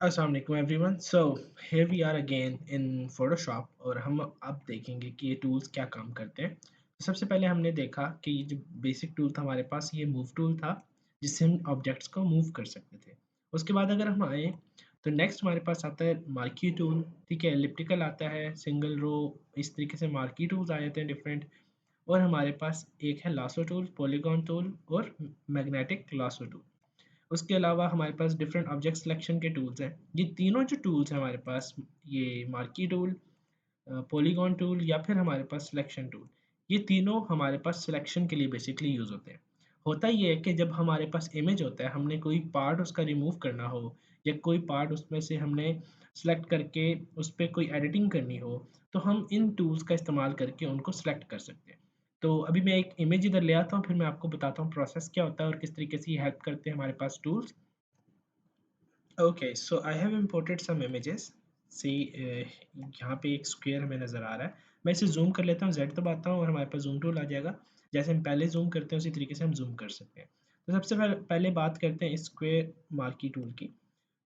अस्सलाम वालेकुम everyone. So here we are again in Photoshop और हम अब देखेंगे कि ये टूल्स क्या काम करते हैं। तो सबसे पहले हमने देखा कि ये जो बेसिक टूल था हमारे पास, ये मूव टूल था जिससे हम ऑब्जेक्ट्स को मूव कर सकते थे। उसके बाद अगर हम आए तो नेक्स्ट हमारे पास आता है मार्की टूल। ठीक है, एलिप्टिकल आता है, सिंगल रो, इस तरीके से मार्की टूल्स आ जाते हैं डिफरेंट। और हमारे पास एक है लासो टूल, पॉलीगॉन टूल और मैग्नेटिक लासो टूल। उसके अलावा हमारे पास डिफरेंट ऑब्जेक्ट सिलेक्शन के टूल्स हैं। ये तीनों जो टूल्स हैं हमारे पास, ये मार्की टूल, पॉलीगॉन टूल या फिर हमारे पास सिलेक्शन टूल, ये तीनों हमारे पास सिलेक्शन के लिए बेसिकली यूज़ होते हैं। होता ये है कि जब हमारे पास इमेज होता है, हमने कोई पार्ट उसका रिमूव करना हो या कोई पार्ट उसमें से हमने सेलेक्ट करके उस पर कोई एडिटिंग करनी हो, तो हम इन टूल्स का इस्तेमाल करके उनको सेलेक्ट कर सकते हैं। तो अभी मैं एक इमेज इधर ले आता हूँ, फिर मैं आपको बताता हूँ प्रोसेस क्या होता है और किस तरीके से ये हेल्प करते हैं हमारे पास tools. Okay, so I have imported some images. See, यहाँ पे एक स्क्वायर हमें नज़र आ रहा है। मैं इसे जूम कर लेता हूँ, Z दबाता हूँ और हमारे पास जूम टूल आ जाएगा। जैसे हम पहले जूम करते हैं उसी तरीके से हम जूम कर सकते हैं। तो सबसे पहले बात करते हैं स्क्वायर मार्की टूल की।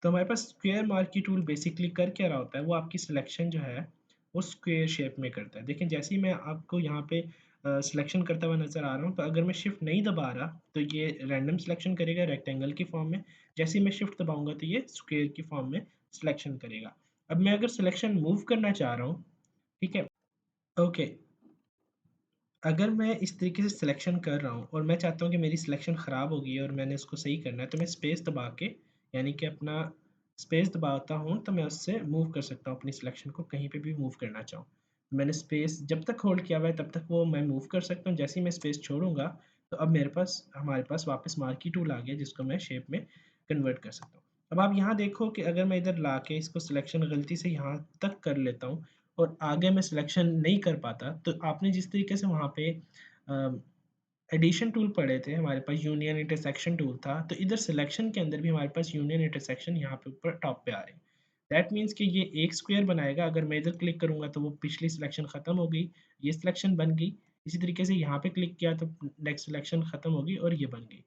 तो हमारे पास स्क्वायर मार्की टूल बेसिकली कर क्या रहा होता है, वो आपकी सिलेक्शन जो है वो स्क्वायर शेप में करता है। देखें, जैसे ही मैं आपको यहाँ पे सिलेक्शन करता हुआ नज़र आ रहा हूँ, तो अगर मैं शिफ्ट नहीं दबा रहा तो ये रैंडम सिलेक्शन करेगा रेक्टेंगल की फॉर्म में। जैसे ही मैं शिफ्ट दबाऊंगा तो ये स्क्वायर की फॉर्म में सिलेक्शन करेगा। अब मैं अगर सिलेक्शन मूव करना चाह रहा हूँ, ठीक है, ओके, अगर मैं इस तरीके से सिलेक्शन कर रहा हूँ और मैं चाहता हूँ कि मेरी सिलेक्शन ख़राब हो गई है और मैंने उसको सही करना है, तो मैं स्पेस दबा के, यानी कि अपना स्पेस दबाता हूँ, तो मैं उससे मूव कर सकता हूँ अपनी सिलेक्शन को, कहीं पे भी मूव करना चाहूँ। मैंने स्पेस जब तक होल्ड किया हुआ है तब तक वो मैं मूव कर सकता हूँ। जैसे ही मैं स्पेस छोड़ूंगा तो अब मेरे पास हमारे पास वापस मार्की टूल आ गया जिसको मैं शेप में कन्वर्ट कर सकता हूँ। अब आप यहाँ देखो कि अगर मैं इधर ला के इसको सिलेक्शन गलती से यहाँ तक कर लेता हूँ और आगे मैं सिलेक्शन नहीं कर पाता, तो आपने जिस तरीके से वहाँ पे एडिशन टूल पढ़े थे, हमारे पास यूनियन इंटरसेक्शन टूल था, तो इधर सिलेक्शन के अंदर भी हमारे पास यूनियन इंटरसेक्शन यहाँ पे ऊपर टॉप पे आ रहे हैं। दैट मीन्स कि ये एक स्क्वायर बनाएगा। अगर मैं इधर क्लिक करूँगा तो वो पिछली सिलेक्शन ख़त्म हो गई, ये सिलेक्शन बन गई। इसी तरीके से यहाँ पे क्लिक किया तो नेक्स्ट सिलेक्शन ख़त्म हो गई और ये बन गई।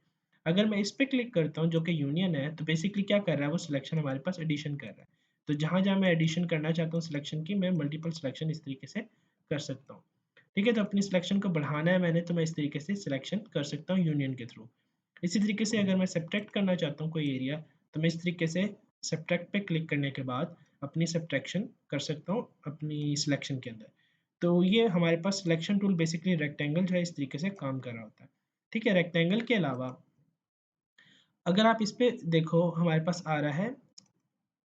अगर मैं इस पे क्लिक करता हूँ जो कि यूनियन है, तो बेसिकली क्या कर रहा है, वो सिलेक्शन हमारे पास एडिशन कर रहा है। तो जहाँ-जहाँ मैं एडिशन करना चाहता हूँ सिलेक्शन की, मैं मल्टीपल सिलेक्शन इस तरीके से कर सकता हूँ। ठीक है, तो अपनी सिलेक्शन को बढ़ाना है मैंने, तो मैं इस तरीके से सिलेक्शन कर सकता हूँ यूनियन के थ्रू। इसी तरीके से अगर मैं सब्ट्रैक्ट करना चाहता हूँ कोई एरिया, तो मैं इस तरीके से सब्ट्रैक्ट पे क्लिक करने के बाद अपनी सब्ट्रैक्शन कर सकता हूँ अपनी सिलेक्शन के अंदर। तो ये हमारे पास सिलेक्शन टूल बेसिकली रेक्टेंगल जो है इस तरीके से काम कर रहा होता है। ठीक है, रेक्टेंगल के अलावा अगर आप इस पे देखो, हमारे पास आ रहा है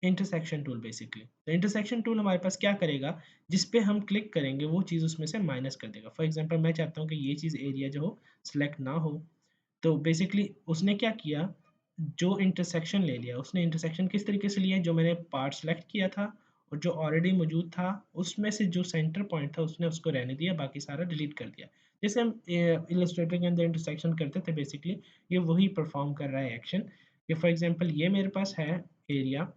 इंटरसेक्शन टूल बेसिकली। तो इंटरसेक्शन टूल हमारे पास क्या करेगा, जिस पे हम क्लिक करेंगे वो चीज़ उसमें से माइनस कर देगा। फॉर एग्जांपल मैं चाहता हूँ कि ये चीज़ एरिया जो हो सिलेक्ट ना हो, तो बेसिकली उसने क्या किया, जो इंटरसेक्शन ले लिया, उसने इंटरसेक्शन किस तरीके से लिया, जो मैंने पार्ट सेलेक्ट किया था और जो ऑलरेडी मौजूद था उसमें से जो सेंटर पॉइंट था उसने उसको रहने दिया, बाकी सारा डिलीट कर दिया। जैसे हम इलस्ट्रेटर के अंदर इंटरसेक्शन करते थे बेसिकली, ये वही परफॉर्म कर रहा है एक्शन। कि फॉर एग्जांपल ये मेरे पास है एरिया,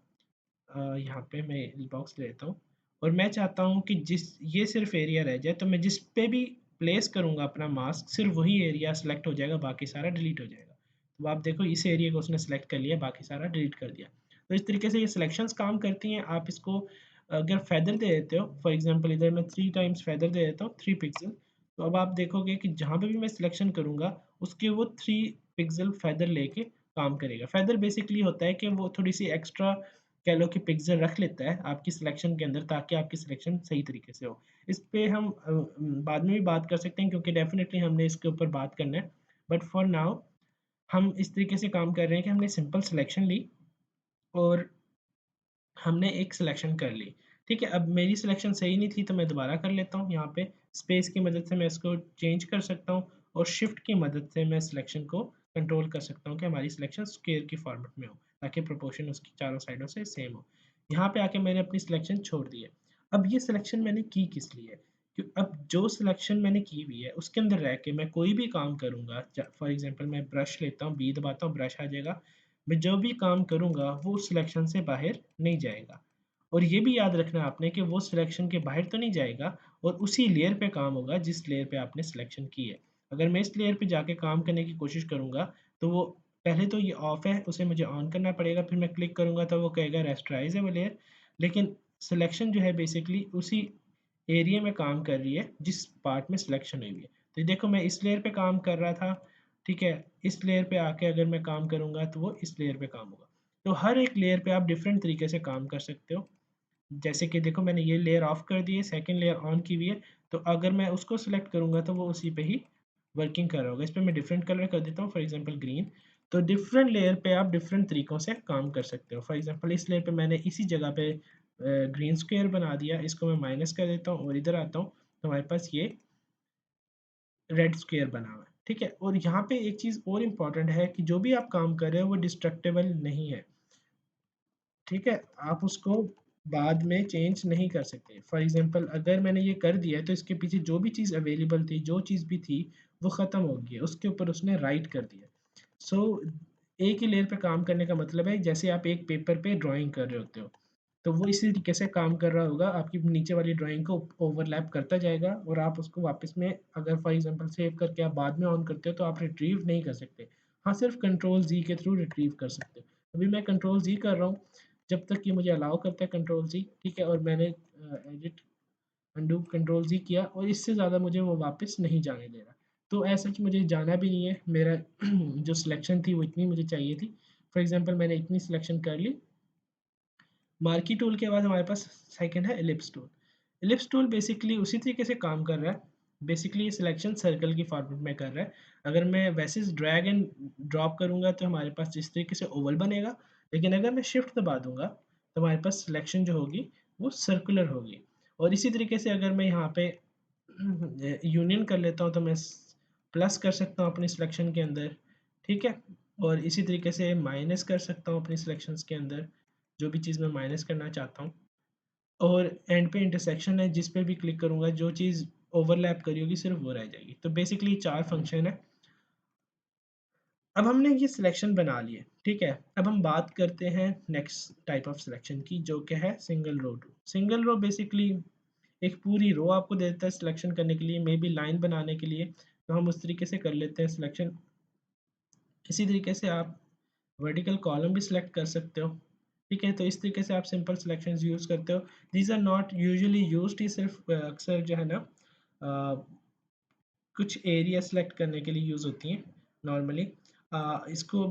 यहाँ पे मैं बॉक्स लेता हूँ और मैं चाहता हूँ कि जिस ये सिर्फ एरिया रह जाए, तो मैं जिस पे भी प्लेस करूँगा अपना मास्क, सिर्फ वही एरिया सेलेक्ट हो जाएगा, बाकी सारा डिलीट हो जाएगा। तो आप देखो, इस एरिया को उसने सेलेक्ट कर लिया, बाकी सारा डिलीट कर दिया। तो इस तरीके से ये सिलेक्शंस काम करती हैं। आप इसको अगर फेदर दे देते हो, फॉर एग्जांपल इधर मैं 3 टाइम्स फेदर दे देता हूँ, 3 पिक्सल, तो अब आप देखोगे कि जहाँ पे भी मैं सिलेक्शन करूँगा उसके वो 3 पिक्सल फेदर लेके काम करेगा। फेदर बेसिकली होता है कि वो थोड़ी सी एक्स्ट्रा कह लो कि पिक्सल रख लेता है आपकी सिलेक्शन के अंदर, ताकि आपकी सिलेक्शन सही तरीके से हो। इस पे हम बाद में भी बात कर सकते हैं क्योंकि डेफ़िनेटली हमने इसके ऊपर बात करना है। बट फॉर नाउ हम इस तरीके से काम कर रहे हैं कि हमने सिंपल सिलेक्शन ली और हमने एक सिलेक्शन कर ली। ठीक है, अब मेरी सिलेक्शन सही नहीं थी तो मैं दोबारा कर लेता हूँ। यहाँ पे स्पेस की मदद से मैं इसको चेंज कर सकता हूँ और शिफ्ट की मदद से मैं सिलेक्शन को कंट्रोल कर सकता हूँ कि हमारी सिलेक्शन स्क्वायर की फॉर्मेट में हो, ताकि प्रोपोर्शन उसकी चारों साइडों से सेम हो। यहाँ पे आके मैंने अपनी सिलेक्शन छोड़ दी है। अब ये सिलेक्शन मैंने की किस लिए? अब जो सिलेक्शन मैंने की हुई है उसके अंदर रह के मैं कोई भी काम करूँगा, फॉर एग्जांपल मैं ब्रश लेता हूँ, बी दबाता हूँ, ब्रश आ जाएगा। मैं जो भी काम करूँगा वो सिलेक्शन से बाहर नहीं जाएगा। और ये भी याद रखना है आपने कि वो सिलेक्शन के बाहर तो नहीं जाएगा और उसी लेयर पे काम होगा जिस लेयर पे आपने सिलेक्शन की है। अगर मैं इस लेयर पे जाके काम करने की कोशिश करूँगा तो वो पहले तो ये ऑफ है, उसे मुझे ऑन करना पड़ेगा, फिर मैं क्लिक करूँगा तो वो कहेगा रेस्टराइज़ है वो लेयर, लेकिन सिलेक्शन जो है बेसिकली उसी एरिया में काम कर रही है जिस पार्ट में सिलेक्शन हुई है। तो देखो मैं इस लेयर पे काम कर रहा था, ठीक है? इस लेयर पे आके अगर मैं काम करूँगा तो वो इस लेयर पे काम होगा। तो हर एक लेयर पे आप डिफरेंट तरीके से काम कर सकते हो। जैसे कि देखो मैंने ये लेयर ऑफ कर दी है, सेकंड लेयर ऑन की हुई है, तो अगर मैं उसको सिलेक्ट करूँगा तो वो उसी पे ही वर्किंग कर रहा होगा। इस पे मैं डिफरेंट कलर कर देता हूँ, फॉर एग्जांपल ग्रीन। तो डिफरेंट लेयर पे आप डिफरेंट तरीकों से काम कर सकते हो। फॉर एग्जांपल इस लेयर पे मैंने इसी जगह पे ग्रीन स्क्वायर बना दिया, इसको मैं माइनस कर देता हूँ और इधर आता हूँ तो हमारे पास ये रेड स्क्वायर बना हुआ है, ठीक है? और यहाँ पे एक चीज़ और इम्पोर्टेंट है कि जो भी आप काम कर रहे हो वो डिस्ट्रक्टेबल नहीं है। ठीक है? आप उसको बाद में चेंज नहीं कर सकते। फॉर एग्ज़ाम्पल अगर मैंने ये कर दिया है तो इसके पीछे जो भी चीज़ अवेलेबल थी, जो चीज़ भी थी, वो ख़त्म हो गई है। उसके ऊपर उसने राइट कर दिया। सो एक ही लेयर पे काम करने का मतलब है जैसे आप एक पेपर पे ड्राइंग कर रहे होते हो। तो वो इसी तरीके से काम कर रहा होगा, आपकी नीचे वाली ड्राइंग को ओवरलैप करता जाएगा और आप उसको वापस में अगर फॉर एग्ज़ाम्पल सेव करके आप बाद में ऑन करते हो तो आप रिट्रीव नहीं कर सकते। हाँ, सिर्फ़ कंट्रोल ज़ी के थ्रू रिट्रीव कर सकते हो। अभी मैं कंट्रोल ज़ी कर रहा हूँ, जब तक ये मुझे अलाउ करता है कंट्रोल ज़ी, ठीक है? और मैंने एडिट अनडू कंट्रोल ज़ी किया और इससे ज़्यादा मुझे वो वापस नहीं जाने दे रहा। तो ऐसा कि मुझे जाना भी नहीं है, मेरा जो सिलेक्शन थी वो इतनी मुझे चाहिए थी। फॉर एग्ज़ाम्पल मैंने इतनी सिलेक्शन कर ली। मार्की टूल के बाद हमारे पास सेकंड है ellipse tool. Ellipse tool basically उसी तरीके से काम कर रहा है। बेसिकली ये सिलेक्शन सर्कल की फॉर्मेट में कर रहा है। अगर मैं वैसे ड्रैग एंड ड्रॉप करूँगा तो हमारे पास जिस तरीके से ओवल बनेगा, लेकिन अगर मैं शिफ्ट दबा दूँगा तो हमारे पास सिलेक्शन जो होगी वो सर्कुलर होगी। और इसी तरीके से अगर मैं यहाँ पे यूनियन कर लेता हूँ तो मैं प्लस कर सकता हूँ अपनी सिलेक्शन के अंदर, ठीक है? और इसी तरीके से माइनस कर सकता हूँ अपनी सिलेक्शंस के अंदर, जो भी चीज़ मैं माइनस करना चाहता हूँ। और एंड पे इंटरसेक्शन है, जिस पे भी क्लिक करूँगा जो चीज़ ओवरलैप करी होगी सिर्फ वो रह जाएगी। तो बेसिकली 4 फंक्शन है। अब हमने ये सिलेक्शन बना लिए, ठीक है? अब हम बात करते हैं नेक्स्ट टाइप ऑफ सिलेक्शन की, जो कि है single row tool. Single row basically एक पूरी रो आपको दे देता है सिलेक्शन करने के लिए, मे बी लाइन बनाने के लिए, तो हम उस तरीके से कर लेते हैं सिलेक्शन। इसी तरीके से आप वर्टिकल कॉलम भी सिलेक्ट कर सकते हो, ठीक है? तो इस तरीके से आप सिंपल सिलेक्शंस यूज़ करते हो। These are not usually used, ये सिर्फ अक्सर जो है ना कुछ एरिया सेलेक्ट करने के लिए यूज़ होती हैं नॉर्मली। इसको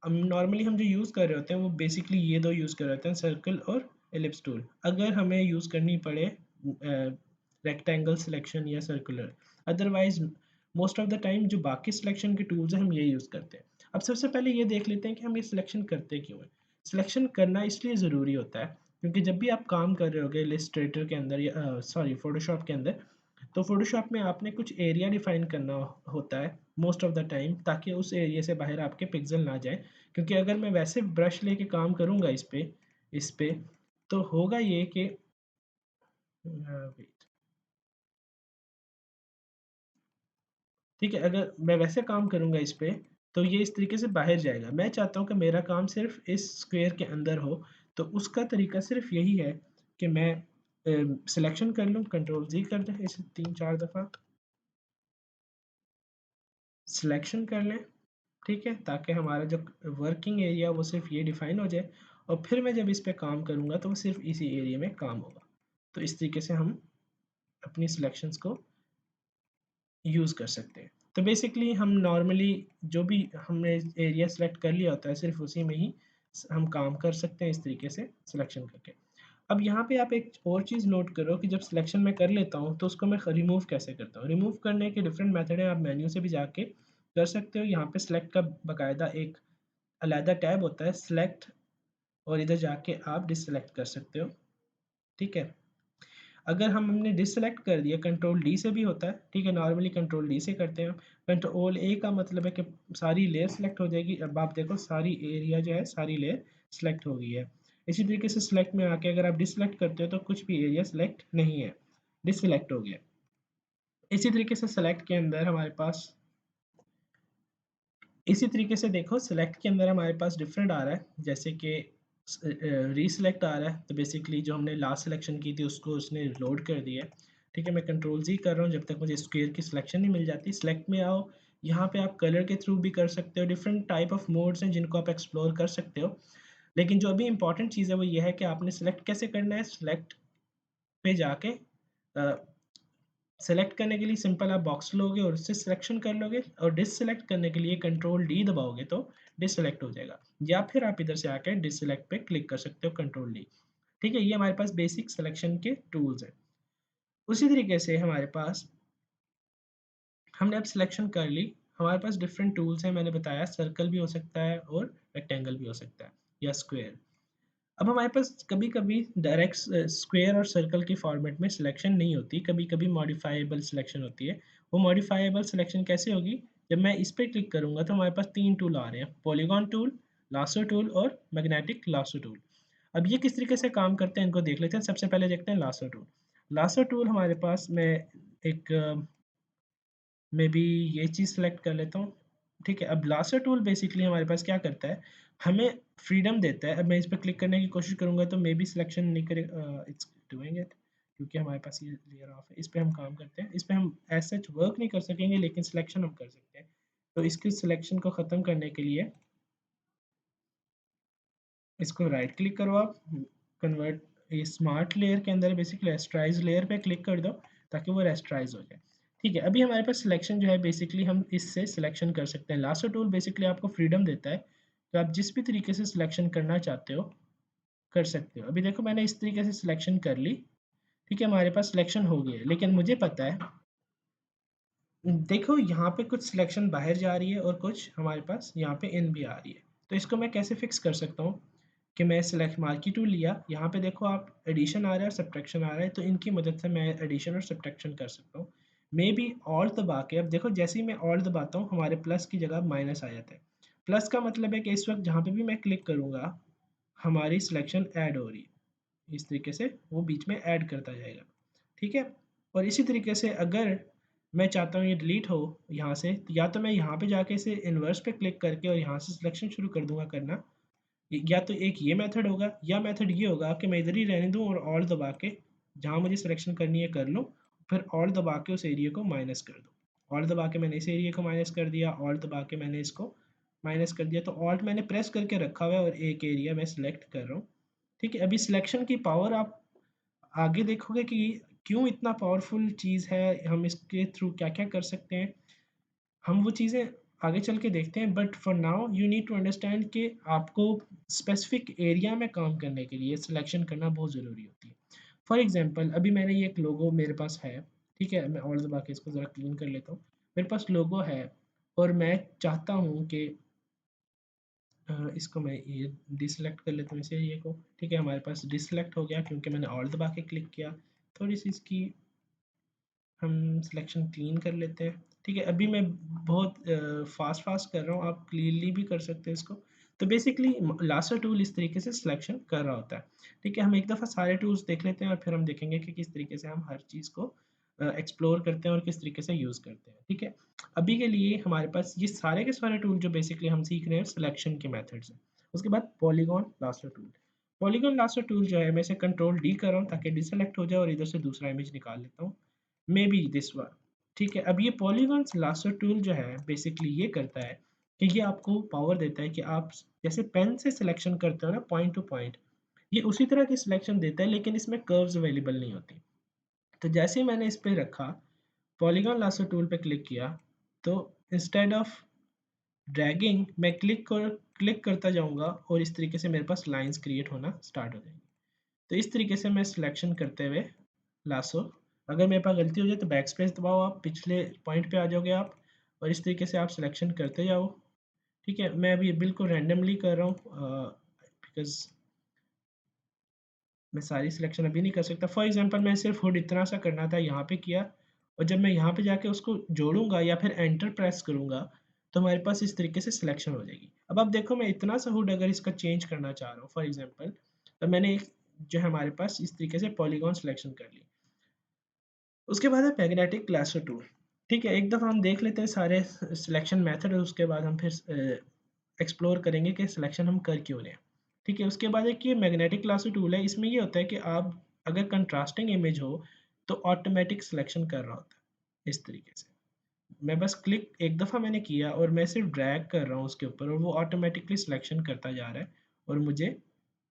नॉर्मली हम जो यूज़ कर रहे होते हैं वो बेसिकली ये 2 यूज़ कर रहे होते हैं, सर्कल और एलिप्स टूल। अगर हमें यूज़ करनी पड़े रेक्टेंगल सिलेक्शन या circular, otherwise most of the time जो बाकी सिलेक्शन के टूल्स हैं हम ये यूज़ करते हैं। अब सबसे पहले ये देख लेते हैं कि हम ये सिलेक्शन करते क्यों हैं? सिलेक्शन करना इसलिए ज़रूरी होता है क्योंकि जब भी आप काम कर रहे होगे इलस्ट्रेटर के अंदर या सॉरी फ़ोटोशॉप के अंदर, तो फ़ोटोशॉप में आपने कुछ एरिया डिफ़ाइन करना होता है मोस्ट ऑफ द टाइम, ताकि उस एरिया से बाहर आपके पिक्सल ना जाएँ। क्योंकि अगर मैं वैसे ब्रश लेके काम करूँगा इस पे तो होगा ये कि वेट, ठीक है? अगर मैं वैसे काम करूँगा इस पे, तो ये इस तरीके से बाहर जाएगा। मैं चाहता हूँ कि मेरा काम सिर्फ़ इस स्क्वायर के अंदर हो, तो उसका तरीका सिर्फ़ यही है कि मैं सिलेक्शन कर लूँ, कंट्रोल ज़ी कर दें इसे 3-4 दफ़ा, सिलेक्शन कर लें, ठीक है? ताकि हमारा जो वर्किंग एरिया वो सिर्फ़ ये डिफ़ाइन हो जाए और फिर मैं जब इस पे काम करूँगा तो वो सिर्फ़ इसी एरिया में काम होगा। तो इस तरीके से हम अपनी सिलेक्शंस को यूज़ कर सकते हैं। तो बेसिकली हम नॉर्मली जो भी हमने एरिया सेलेक्ट कर लिया होता है सिर्फ़ उसी में ही हम काम कर सकते हैं इस तरीके से सिलेक्शन करके। अब यहाँ पे आप एक और चीज़ नोट करो कि जब सिलेक्शन मैं कर लेता हूँ तो उसको मैं रिमूव कैसे करता हूँ। रिमूव करने के डिफरेंट मेथड हैं, आप मेन्यू से भी जाके कर सकते हो। यहाँ पे सिलेक्ट का बाकायदा एक अलहदा टैब होता है सिलेक्ट, और इधर जाके आप डिससेलेक्ट कर सकते हो, ठीक है? अगर हमने डिससेलेक्ट कर दिया, कंट्रोल डी से भी होता है, ठीक है? नॉर्मली कंट्रोल डी से करते हैं हम। कंट्रोल ए का मतलब है कि सारी लेयर सेलेक्ट हो जाएगी। अब आप देखो सारी एरिया जो है सारी लेयर सेलेक्ट हो गई है। इसी तरीके से सेलेक्ट में आके अगर आप डिससेलेक्ट करते हो तो कुछ भी एरिया सेलेक्ट नहीं है, डिससेलेक्ट हो गया। इसी तरीके से सेलेक्ट के अंदर हमारे पास इसी तरीके से देखो सेलेक्ट के अंदर हमारे पास डिफरेंट आ रहा है, जैसे कि रीसेलेक्ट आ रहा है, तो बेसिकली जो हमने लास्ट सिलेक्शन की थी उसको उसने लोड कर दिया है, ठीक है? मैं कंट्रोल जी कर रहा हूँ जब तक मुझे स्क्वायर की सिलेक्शन नहीं मिल जाती। सेलेक्ट में आओ, यहाँ पे आप कलर के थ्रू भी कर सकते हो, डिफरेंट टाइप ऑफ मोड्स हैं जिनको आप एक्सप्लोर कर सकते हो। लेकिन जो अभी इम्पोर्टेंट चीज़ है वो ये है कि आपने सेलेक्ट कैसे करना है, सेलेक्ट पे जाके सेलेक्ट करने के लिए सिंपल आप बॉक्स लोगे और उससे सिलेक्शन कर लोगे, और डिससेलेक्ट करने के लिए कंट्रोल डी दबाओगे तो डिससेलेक्ट हो जाएगा, या फिर आप इधर से आके डिससेलेक्ट पे क्लिक कर सकते हो कंट्रोल डी। ठीक है, ये हमारे पास बेसिक सिलेक्शन के टूल्स हैं। उसी तरीके से हमारे पास, हमने अब सिलेक्शन कर ली, हमारे पास डिफरेंट टूल्स हैं, मैंने बताया सर्कल भी हो सकता है और रेक्टेंगल भी हो सकता है या स्क्वायर। अब हमारे पास कभी-कभी डायरेक्ट स्क्वायर और सर्कल के फॉर्मेट में सिलेक्शन नहीं होती, कभी-कभी मॉडिफाइबल सिलेक्शन होती है। वो मॉडिफाइबल सिलेक्शन कैसे होगी? जब मैं इस पे क्लिक करूँगा तो हमारे पास 3 टूल आ रहे हैं, पॉलीगॉन टूल, लासो टूल और मैग्नेटिक लासो टूल। अब ये किस तरीके से काम करते हैं इनको देख लेते हैं। सबसे पहले देखते हैं लासो टूल। लासो टूल हमारे पास, मैं एक मे बी ये चीज़ सेलेक्ट कर लेता हूँ। ठीक है, अब लासो टूल बेसिकली हमारे पास क्या करता है, हमें फ्रीडम देता है। अब मैं इस पे क्लिक करने की कोशिश करूँगा तो मे बी सिलेक्शन नहीं करे, इट्स डूइंग इट, क्योंकि हमारे पास ये लेयर ऑफ है। इस पे हम काम करते हैं, इस पे हम एज़ सच वर्क नहीं कर सकेंगे लेकिन सिलेक्शन हम कर सकते हैं। तो इसकी सिलेक्शन को ख़त्म करने के लिए इसको राइट क्लिक करो आप, कन्वर्ट, ये स्मार्ट लेयर के अंदर बेसिकली रेस्टराइज लेयर पे क्लिक कर दो ताकि वो रेस्टराइज हो जाए। ठीक है, अभी हमारे पास सिलेक्शन जो है बेसिकली हम इससे सिलेक्शन कर सकते हैं। लासो टूल बेसिकली आपको फ्रीडम देता है कि आप जिस भी तरीके से सिलेक्शन करना चाहते हो कर सकते हो। अभी देखो मैंने इस तरीके से सिलेक्शन कर ली। ठीक है, हमारे पास सिलेक्शन हो गया है, लेकिन मुझे पता है, देखो यहाँ पे कुछ सिलेक्शन बाहर जा रही है और कुछ हमारे पास यहाँ पे इन भी आ रही है। तो इसको मैं कैसे फिक्स कर सकता हूँ कि मैं सिलेक्ट मार्की टूल लिया, यहाँ पे देखो आप एडिशन आ रहा है और सब्ट्रैक्शन आ रहा है, तो इनकी मदद से मैं एडिशन और सब्ट्रैक्शन कर सकता हूँ। मे बी ऑल्ट दबा के, अब देखो जैसे ही मैं ऑल्ट दबाता हूँ हमारे प्लस की जगह माइनस आ जाता है। प्लस का मतलब है कि इस वक्त जहाँ पे भी मैं क्लिक करूँगा हमारी सिलेक्शन ऐड हो रही है, इस तरीके से वो बीच में ऐड करता जाएगा। ठीक है, और इसी तरीके से अगर मैं चाहता हूँ ये डिलीट हो यहाँ से, तो या तो मैं यहाँ पे जाके इसे इन्वर्स पे क्लिक करके और यहाँ से सिलेक्शन शुरू कर दूंगा करना, या तो एक ये मेथड होगा या मेथड ये होगा कि मैं इधर ही रहने दूँ और ऑल्ट दबा के जहाँ मुझे सिलेक्शन करनी है कर लूँ, फिर ऑल्ट दबा के उस एरिया को माइनस कर दूँ। ऑल्ट दबा के मैंने इस एरिया को माइनस कर दिया, ऑल्ट दबा के मैंने इसको माइनस कर दिया, तो ऑल्ट मैंने प्रेस करके रखा हुआ है और एक एरिया मैं सिलेक्ट कर रहा हूँ। ठीक है, अभी सिलेक्शन की पावर आप आगे देखोगे कि क्यों इतना पावरफुल चीज़ है, हम इसके थ्रू क्या-क्या कर सकते हैं। हम वो चीज़ें आगे चल के देखते हैं, but for now you need to understand कि आपको स्पेसिफिक एरिया में काम करने के लिए सिलेक्शन करना बहुत ज़रूरी होती है। फॉर एग्ज़ाम्पल अभी मैंने ये एक लोगो मेरे पास है, ठीक है? मैं और दबा के इसको ज़रा क्लीन कर लेता हूँ। मेरे पास लोगो है और मैं चाहता हूँ कि इसको मैं ये डिसेलेक्ट कर लेता हूँ इस एरिया को। ठीक है, हमारे पास डिसेलेक्ट हो गया क्योंकि मैंने ऑल्ट दबा के क्लिक किया। थोड़ी-सी इसकी हम सिलेक्शन क्लीन कर लेते हैं। ठीक है, अभी मैं बहुत फ़ास्ट कर रहा हूँ, आप क्लीनली भी कर सकते हैं इसको। तो बेसिकली लासर टूल इस तरीके से सिलेक्शन कर रहा होता है। ठीक है, हम एक दफ़ा सारे टूल्स देख लेते हैं और फिर हम देखेंगे कि किस तरीके से हम हर चीज़ को एक्सप्लोर करते हैं और किस तरीके से यूज़ करते हैं। ठीक है, अभी के लिए हमारे पास ये सारे के सारे टूल जो बेसिकली हम सीख रहे हैं सिलेक्शन के मेथड्स हैं। उसके बाद पॉलीगॉन लासर टूल। पॉलीगॉन लासर टूल जो है मैं इसे कंट्रोल डी कर रहा हूँ ताकि डिसेलेक्ट हो जाए और इधर से दूसरा इमेज निकाल लेता हूँ। May be this one. ठीक है, अब ये पॉलीगॉन लासर टूल जो है बेसिकली ये करता है कि ये आपको पावर देता है कि आप जैसे पेन से सिलेक्शन करते हो ना पॉइंट टू पॉइंट, ये उसी तरह की सिलेक्शन देता है लेकिन इसमें कर्व्स अवेलेबल नहीं होती। तो जैसे ही मैंने इस पे रखा, पॉलीगॉन लासर टूल पे क्लिक किया, तो इंस्टेड ऑफ ड्रैगिंग मैं क्लिक करता जाऊंगा और इस तरीके से मेरे पास लाइंस क्रिएट होना स्टार्ट हो जाएंगी। तो इस तरीके से मैं सिलेक्शन करते हुए लासो, अगर मेरे पास गलती हो जाए तो बैक स्पेस दबाओ, आप पिछले पॉइंट पे आ जाओगे आप, और इस तरीके से आप सिलेक्शन करते जाओ। ठीक है, मैं अभी बिल्कुल रैंडमली कर रहा हूँ बिकॉज मैं सारी सिलेक्शन अभी नहीं कर सकता। फॉर एग्जांपल मैं सिर्फ हुड इतना सा करना था, यहाँ पे किया, और जब मैं यहाँ पे जाके उसको जोड़ूंगा या फिर एंटर प्रेस करूंगा तो हमारे पास इस तरीके से सिलेक्शन हो जाएगी। अब आप देखो मैं इतना सा हुड अगर इसका चेंज करना चाह रहा हूँ फॉर एग्जाम्पल, तो मैंने एक जो है हमारे पास इस तरीके से पॉलीगॉन सिलेक्शन कर ली। उसके बाद है मैग्नेटिक लासो टूल। ठीक है, एक दफ़ा हम देख लेते हैं सारे सिलेक्शन मेथड और उसके बाद हम फिर एक्सप्लोर करेंगे कि सिलेक्शन हम कर क्यों रहे हैं। ठीक है, उसके बाद एक ये मैग्नेटिक लासो टूल है, इसमें ये होता है कि आप अगर कंट्रास्टिंग इमेज हो तो ऑटोमेटिक सिलेक्शन कर रहा होता है इस तरीके से। मैं बस क्लिक एक दफ़ा मैंने किया और मैं सिर्फ ड्रैग कर रहा हूँ उसके ऊपर और वो ऑटोमेटिकली सिलेक्शन करता जा रहा है और मुझे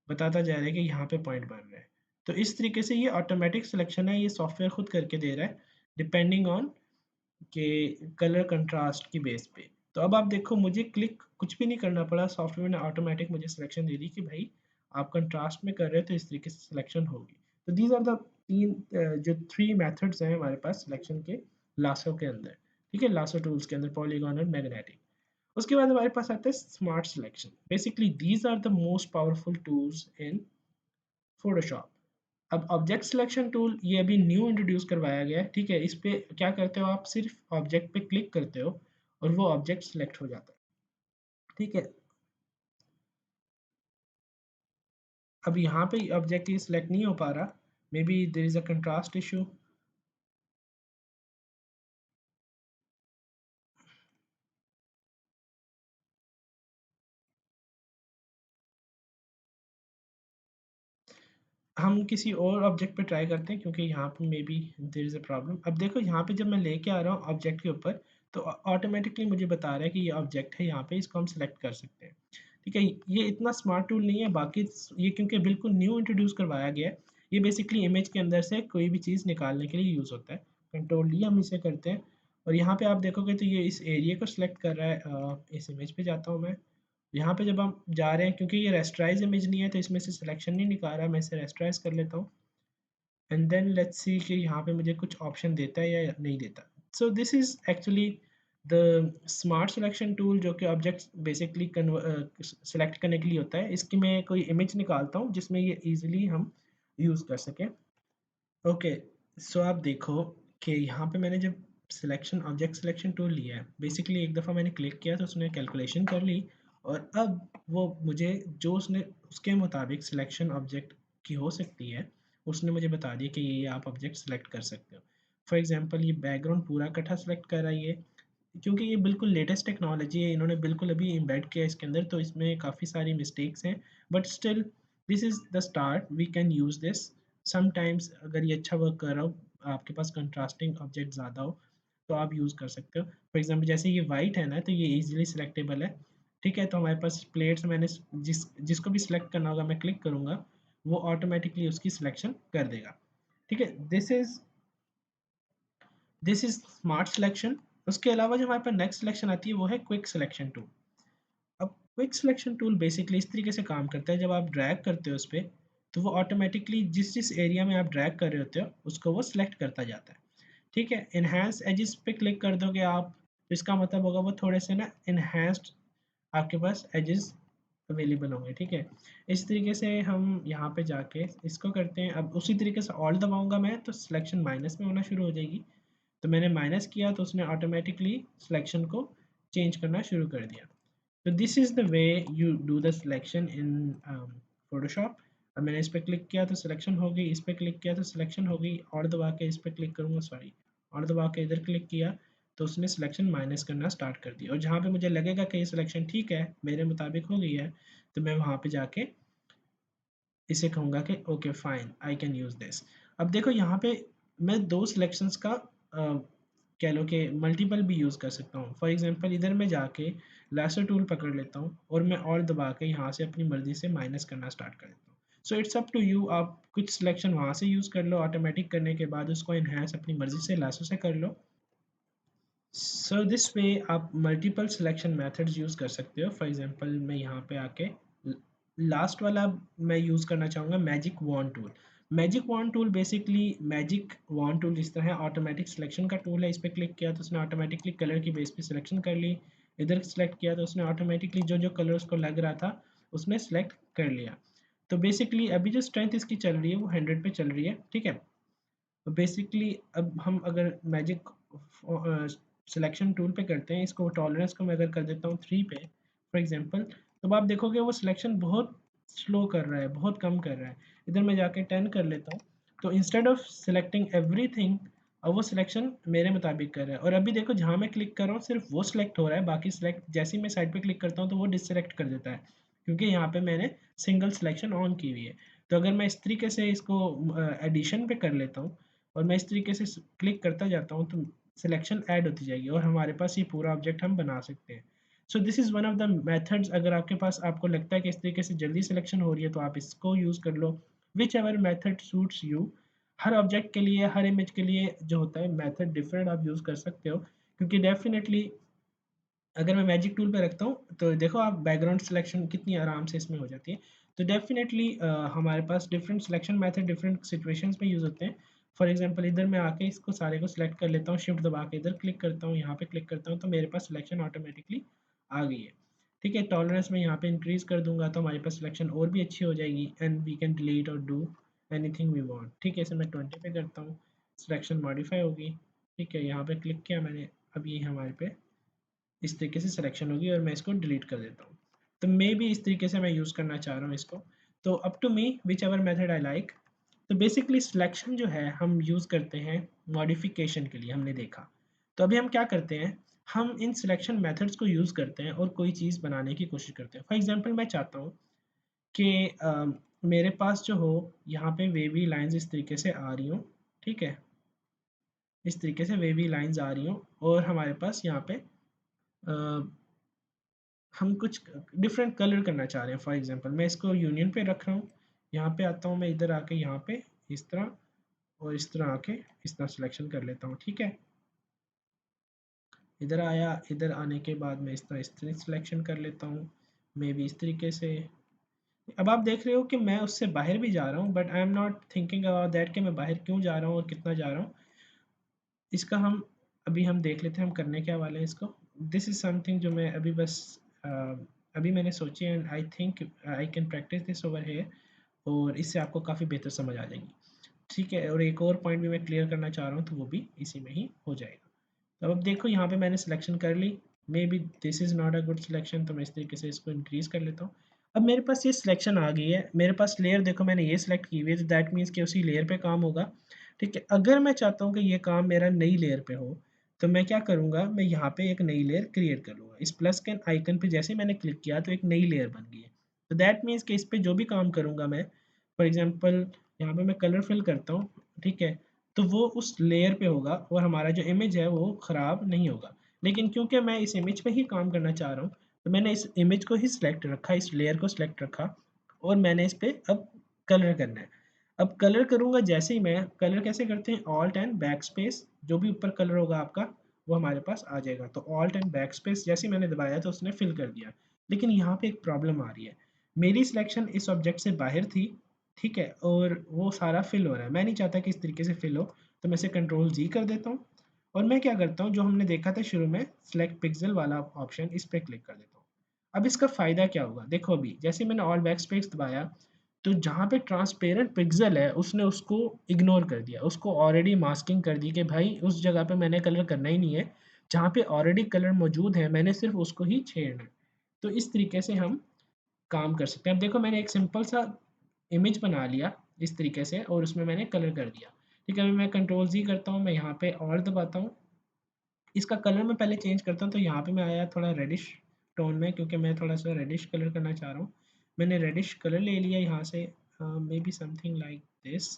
बताता जा रहा है कि यहाँ पे पॉइंट बन रहा है। तो इस तरीके से ये ऑटोमेटिक सिलेक्शन है, ये सॉफ्टवेयर खुद करके दे रहा है डिपेंडिंग ऑन के कलर कंट्रास्ट की बेस पे। तो अब आप देखो मुझे क्लिक कुछ भी नहीं करना पड़ा, सॉफ्टवेयर ने ऑटोमेटिक मुझे सिलेक्शन दे दी कि भाई आप कंट्रास्ट में कर रहे हो तो इस तरीके से सिलेक्शन होगी। तो दीज आर द जो थ्री मेथड्स हैं हमारे पास सिलेक्शन के लासो के अंदर, ठीक है, लासो टूल्स के अंदर पॉलीगॉन और मैग्नेटिक। उसके बाद हमारे पास आता है smart selection. Basically these are the most powerful tools in Photoshop. अब ऑब्जेक्ट सिलेक्शन टूल ये अभी न्यू इंट्रोड्यूस करवाया गया है, ठीक है। इस पे क्या करते हो, आप सिर्फ ऑब्जेक्ट पे क्लिक करते हो और वो ऑब्जेक्ट सिलेक्ट हो जाता है, ठीक है। अब यहाँ पे ऑब्जेक्ट ये सिलेक्ट नहीं हो पा रहा, maybe there is a contrast issue. हम किसी और ऑब्जेक्ट पे ट्राई करते हैं क्योंकि यहाँ पे maybe there is a problem. अब देखो यहाँ पे जब मैं लेके आ रहा हूँ ऑब्जेक्ट के ऊपर तो ऑटोमेटिकली मुझे बता रहा है कि ये ऑब्जेक्ट है, यहाँ पे इसको हम सेलेक्ट कर सकते हैं, ठीक है। ये इतना स्मार्ट टूल नहीं है, बाकी ये क्योंकि बिल्कुल न्यू इंट्रोड्यूस करवाया गया है। ये बेसिकली इमेज के अंदर से कोई भी चीज़ निकालने के लिए यूज़ होता है। कंट्रोल ली हम इसे करते हैं और यहाँ पे आप देखोगे तो ये इस एरिया को सिलेक्ट कर रहा है। इस इमेज पे जाता हूँ मैं, यहाँ पे जब हम जा रहे हैं क्योंकि ये रेस्टराइज इमेज नहीं है तो इसमें से सिलेक्शन नहीं निकाल रहा, मैं इसे रेस्टराइज कर लेता हूँ एंड देन लेट्स सी कि यहाँ पे मुझे कुछ ऑप्शन देता है या नहीं देता। So this is actually the smart selection tool जो कि ऑब्जेक्ट्स बेसिकली सेलेक्ट करने के लिए होता है। इसकी मैं कोई इमेज निकालता हूँ जिसमें ये इजीली हम यूज़ कर सकें। ओके, सो आप देखो कि यहाँ पे मैंने जब सिलेक्शन ऑब्जेक्ट सिलेक्शन टूल लिया है, बेसिकली एक दफ़ा मैंने क्लिक किया तो उसने कैलकुलेशन कर ली और अब वो मुझे जो उसने उसके मुताबिक सिलेक्शन ऑब्जेक्ट की हो सकती है उसने मुझे बता दिया कि ये आप ऑब्जेक्ट सेलेक्ट कर सकते हो। फॉर एग्जांपल ये बैकग्राउंड पूरा इकट्ठा सेलेक्ट कर रहा है ये, क्योंकि ये बिल्कुल लेटेस्ट टेक्नोलॉजी है, इन्होंने बिल्कुल अभी एम्बेड किया है इसके अंदर, तो इसमें काफ़ी सारी मिस्टेक्स हैं but still this is the start, we can use this. Sometimes अगर ये अच्छा वर्क कर रहा हो, आपके पास कंट्रास्टिंग ऑब्जेक्ट ज़्यादा हो तो आप यूज़ कर सकते हो। फॉर एग्जांपल जैसे ये वाइट है ना तो ये इजीली सिलेक्टेबल है, ठीक है। तो हमारे पास प्लेट्स मैंने जिसको भी सिलेक्ट करना होगा मैं क्लिक करूँगा, वो ऑटोमेटिकली उसकी सिलेक्शन कर देगा, ठीक है। This is smart selection. उसके अलावा जो हमारे पास नेक्स्ट सिलेक्शन आती है वो है क्विक सिलेक्शन टूल। अब क्विक सिलेक्शन टूल बेसिकली इस तरीके से काम करता है, जब आप ड्रैग करते हो उस पर तो वो ऑटोमेटिकली जिस जिस एरिया में आप ड्रैग कर रहे होते हो उसको वो सिलेक्ट करता जाता है, ठीक है। इनहेंस एजेस पे क्लिक कर दोगे आप तो इसका मतलब होगा वो थोड़े से ना इनहेंस्ड आपके पास एजेस अवेलेबल होंगे, ठीक है। इस तरीके से हम यहाँ पे जाके इसको करते हैं। अब उसी तरीके से ऑल दबाऊंगा मैं तो सिलेक्शन माइनस में होना शुरू हो जाएगी, तो मैंने माइनस किया तो उसने ऑटोमेटिकली सिलेक्शन को चेंज करना शुरू कर दिया। तो this is the way you do the selection in Photoshop. अब मैंने इस पर क्लिक किया तो सिलेक्शन हो गई, इस पर क्लिक किया तो सिलेक्शन हो गई, और दबा के इस पर क्लिक करूँगा, सॉरी, और दबा के इधर क्लिक किया तो उसने सिलेक्शन माइनस करना स्टार्ट कर दिया। और जहाँ पे मुझे लगेगा कि ये सिलेक्शन ठीक है, मेरे मुताबिक हो गई है, तो मैं वहाँ पे जाके इसे कहूँगा कि okay fine I can use this. अब देखो यहाँ पे मैं दो सिलेक्शंस का कह लो कि मल्टीपल भी यूज़ कर सकता हूँ। फॉर एग्जांपल इधर मैं जाके लासो टूल पकड़ लेता हूँ और मैं और दबा के यहाँ से अपनी मर्ज़ी से माइनस करना स्टार्ट कर देता हूँ। So it's up to you, आप कुछ सिलेक्शन वहाँ से यूज़ कर लो, ऑटोमेटिक करने के बाद उसको इन्हेंस अपनी मर्ज़ी से लासो से कर लो। सो दिस वे आप मल्टीपल सिलेक्शन मेथड्स यूज़ कर सकते हो। फॉर एग्जांपल मैं यहाँ पे आके लास्ट वाला मैं यूज़ करना चाहूँगा magic wand tool. Magic wand tool basically magic wand tool इस तरह ऑटोमेटिक सिलेक्शन का टूल है। इस पर क्लिक किया तो उसने ऑटोमेटिकली कलर की बेस पे सिलेक्शन कर ली, इधर सेलेक्ट किया तो उसने ऑटोमेटिकली जो जो कलर उसको लग रहा था उसने सेलेक्ट कर लिया। तो बेसिकली अभी जो स्ट्रेंथ इसकी चल रही है वो 100 पे चल रही है, ठीक है। तो बेसिकली अब हम अगर मैजिक सिलेक्शन टूल पे करते हैं, इसको टॉलरेंस को मैं अगर कर देता हूँ 3 पे फॉर एग्जांपल, तो आप देखोगे वो सिलेक्शन बहुत स्लो कर रहा है, बहुत कम कर रहा है। इधर मैं जाके 10 कर लेता हूँ तो इंस्टेड ऑफ सिलेक्टिंग एवरीथिंग अब वो सिलेक्शन मेरे मुताबिक कर रहा है। और अभी देखो जहाँ मैं क्लिक कर रहा हूँ सिर्फ वो सिलेक्ट हो रहा है, बाकी सिलेक्ट जैसे ही मैं साइड पे क्लिक करता हूँ तो वो डिससेलेक्ट कर देता है क्योंकि यहाँ पे मैंने सिंगल सिलेक्शन ऑन की हुई है। तो अगर मैं इस तरीके से इसको एडिशन पे कर लेता हूँ और मैं इस तरीके से क्लिक करता जाता हूँ तो सिलेक्शन ऐड होती जाएगी और हमारे पास ये पूरा ऑब्जेक्ट हम बना सकते हैं। So this is one of the methods. अगर आपके पास आपको लगता है कि इस तरीके से जल्दी सिलेक्शन हो रही है तो आप इसको यूज़ कर लो, whichever method suits you. हर ऑब्जेक्ट के लिए, हर इमेज के लिए जो होता है मेथड डिफरेंट आप यूज़ कर सकते हो, क्योंकि डेफिनेटली अगर मैं मैजिक टूल पे रखता हूँ तो देखो आप बैकग्राउंड सिलेक्शन कितनी आराम से इसमें हो जाती है। तो डेफिनेटली हमारे पास different selection method different situations में यूज़ होते हैं। फॉर एग्जांपल इधर मैं आके इसको सारे को सिलेक्ट कर लेता हूँ, शिफ्ट दबा के इधर क्लिक करता हूँ, यहाँ पे क्लिक करता हूँ तो मेरे पास सिलेक्शन ऑटोमेटिकली आ गई है। ठीक है, टॉलरेंस में यहाँ पे इंक्रीज कर दूंगा तो हमारे पास सिलेक्शन और भी अच्छी हो जाएगी एंड वी कैन डिलीट और डू एनीथिंग वी वांट। ठीक है, इसे मैं 20 पे करता हूँ, सिलेक्शन मॉडिफाई होगी। ठीक है, यहाँ पे क्लिक किया मैंने, अब ये हमारे पे इस तरीके से सिलेक्शन होगी और मैं इसको डिलीट कर देता हूँ। तो मे भी इस तरीके से मैं यूज़ करना चाह रहा हूँ इसको। तो up to me whichever method I like. तो बेसिकली सिलेक्शन जो है हम यूज़ करते हैं मॉडिफिकेशन के लिए, हमने देखा। तो अभी हम क्या करते हैं, हम इन सिलेक्शन मेथड्स को यूज़ करते हैं और कोई चीज़ बनाने की कोशिश करते हैं। फॉर एग्जांपल मैं चाहता हूँ कि मेरे पास जो हो यहाँ पे वेवी लाइंस इस तरीके से आ रही हो। ठीक है, इस तरीके से वेवी लाइंस आ रही हो और हमारे पास यहाँ पे हम कुछ डिफरेंट कलर करना चाह रहे हैं। फॉर एग्जांपल मैं इसको यूनियन पे रख रहा हूँ, यहाँ पे आता हूँ मैं, इधर आके यहाँ पे इस तरह और इस तरह आके इस तरह सिलेक्शन कर लेता हूँ। ठीक है, इधर आया, इधर आने के बाद मैं इस तरह सिलेक्शन कर लेता हूँ, मे बी इस तरीके से। अब आप देख रहे हो कि मैं उससे बाहर भी जा रहा हूँ, but I am not thinking about that कि मैं बाहर क्यों जा रहा हूँ और कितना जा रहा हूँ। इसका हम अभी हम देख लेते हैं हम करने क्या वाले हैं इसको। दिस इज़ समथिंग जो मैं अभी बस अभी मैंने सोची and I think I can practise this over here और इससे आपको काफ़ी बेहतर समझ आ जाएगी। ठीक है, और एक और पॉइंट भी मैं क्लियर करना चाह रहा हूँ तो वो भी इसी में ही हो जाएगा। तो अब देखो यहाँ पे मैंने सिलेक्शन कर ली, maybe this is not a good selection, तो मैं इस तरीके से इसको इंक्रीज़ कर लेता हूँ। अब मेरे पास ये सिलेक्शन आ गई है, मेरे पास लेयर देखो मैंने ये सिलेक्ट की हुई है, दैट मीन्स कि उसी लेयर पे काम होगा। ठीक है, अगर मैं चाहता हूँ कि ये काम मेरा नई लेयर पे हो तो मैं क्या करूँगा, मैं यहाँ पे एक नई लेयर क्रिएट कर लूँगा। इस प्लस के आइकन पे जैसे ही मैंने क्लिक किया तो एक नई लेयर बन गई है। तो दैट मीन्स कि इस पे जो भी काम करूँगा मैं, फॉर एग्जांपल यहाँ पे मैं कलर फिल करता हूँ। ठीक है, तो वो उस लेयर पे होगा और हमारा जो इमेज है वो ख़राब नहीं होगा। लेकिन क्योंकि मैं इस इमेज पे ही काम करना चाह रहा हूँ तो मैंने इस इमेज को ही सिलेक्ट रखा, इस लेयर को सिलेक्ट रखा और मैंने इस पे अब कलर करना है। अब कलर करूँगा, जैसे ही मैं कलर कैसे करते हैं, ऑल्ट एंड बैक स्पेस, जो भी ऊपर कलर होगा आपका वो हमारे पास आ जाएगा। तो ऑल्ट एंड बैक स्पेस जैसे ही मैंने दबाया तो उसने फिल कर दिया। लेकिन यहाँ पे एक प्रॉब्लम आ रही है, मेरी सिलेक्शन इस ऑब्जेक्ट से बाहर थी। ठीक है, और वो सारा फिल हो रहा है, मैं नहीं चाहता कि इस तरीके से फिल हो। तो मैं इसे कंट्रोल जी कर देता हूँ और मैं क्या करता हूँ, जो हमने देखा था शुरू में सिलेक्ट पिक्सल वाला ऑप्शन, इस पर क्लिक कर देता हूँ। अब इसका फ़ायदा क्या होगा, देखो अभी जैसे मैंने ऑल बैक स्पेस दबाया तो जहाँ पे ट्रांसपेरेंट पिक्सल है उसने उसको इग्नोर कर दिया, उसको ऑलरेडी मास्किंग कर दी कि भाई उस जगह पे मैंने कलर करना ही नहीं है, जहाँ पे ऑलरेडी कलर मौजूद है मैंने सिर्फ उसको ही छेड़ना है। तो इस तरीके से हम काम कर सकते हैं। अब देखो मैंने एक सिंपल सा इमेज बना लिया इस तरीके से और उसमें मैंने कलर कर दिया। ठीक है, अभी मैं कंट्रोल जी करता हूँ, मैं यहाँ पे और दबाता हूँ, इसका कलर मैं पहले चेंज करता हूँ। तो यहाँ पे मैं आया थोड़ा रेडिश टोन में, क्योंकि मैं थोड़ा सा रेडिश कलर करना चाह रहा हूँ। मैंने रेडिश कलर ले लिया यहाँ से, may be something like this.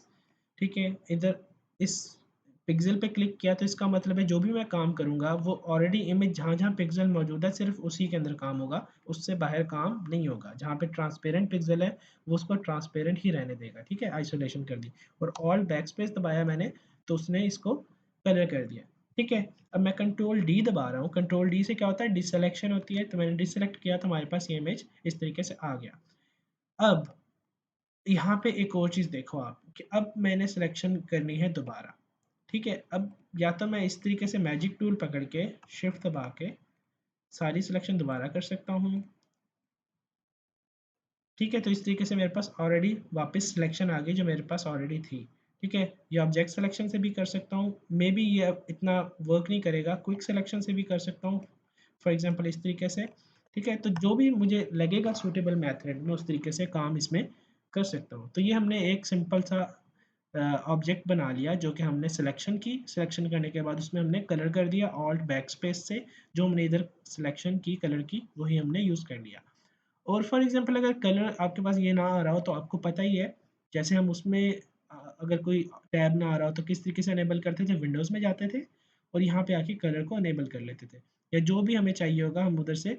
ठीक है, इधर इस पिक्सल पे क्लिक किया तो इसका मतलब है जो भी मैं काम करूँगा वो ऑलरेडी इमेज जहाँ जहाँ पिक्सल मौजूद है सिर्फ उसी के अंदर काम होगा, उससे बाहर काम नहीं होगा। जहाँ पे ट्रांसपेरेंट पिक्सल है वो उसको ट्रांसपेरेंट ही रहने देगा। ठीक है, आइसोलेशन कर दी और ऑल बैक स्पेस दबाया मैंने तो उसने इसको कलर कर दिया। ठीक है, अब मैं कंट्रोल डी दबा रहा हूँ, कंट्रोल डी से क्या होता है, डिसलेक्शन होती है। तो मैंने डिसलेक्ट किया तो हमारे पास ये इमेज इस तरीके से आ गया। अब यहाँ पे एक और चीज़ देखो आप कि अब मैंने सिलेक्शन करनी है दोबारा। ठीक है, अब या तो मैं इस तरीके से मैजिक टूल पकड़ के शिफ्ट दबा के सारी सिलेक्शन दोबारा कर सकता हूँ। ठीक है, तो इस तरीके से मेरे पास ऑलरेडी वापस सिलेक्शन आ गई जो मेरे पास ऑलरेडी थी। ठीक है, ये ऑब्जेक्ट सिलेक्शन से भी कर सकता हूँ, मे बी ये अब इतना वर्क नहीं करेगा, क्विक सिलेक्शन से भी कर सकता हूँ, फॉर एग्जांपल इस तरीके से। ठीक है, तो जो भी मुझे लगेगा सूटेबल मेथड मैं उस तरीके से काम इसमें कर सकता हूँ। तो ये हमने एक सिंपल सा ऑब्जेक्ट बना लिया जो कि हमने सिलेक्शन की, सिलेक्शन करने के बाद उसमें हमने कलर कर दिया ऑल्ट बैक स्पेस से, जो हमने इधर सिलेक्शन की कलर की वही हमने यूज़ कर लिया। और फॉर एग्जांपल अगर कलर आपके पास ये ना आ रहा हो तो आपको पता ही है, जैसे हम उसमें अगर कोई टैब ना आ रहा हो तो किस तरीके से इनेबल करते थे, विंडोज़ में जाते थे और यहाँ पे आके कलर को अनेबल कर लेते थे, या जो भी हमें चाहिए होगा हम उधर से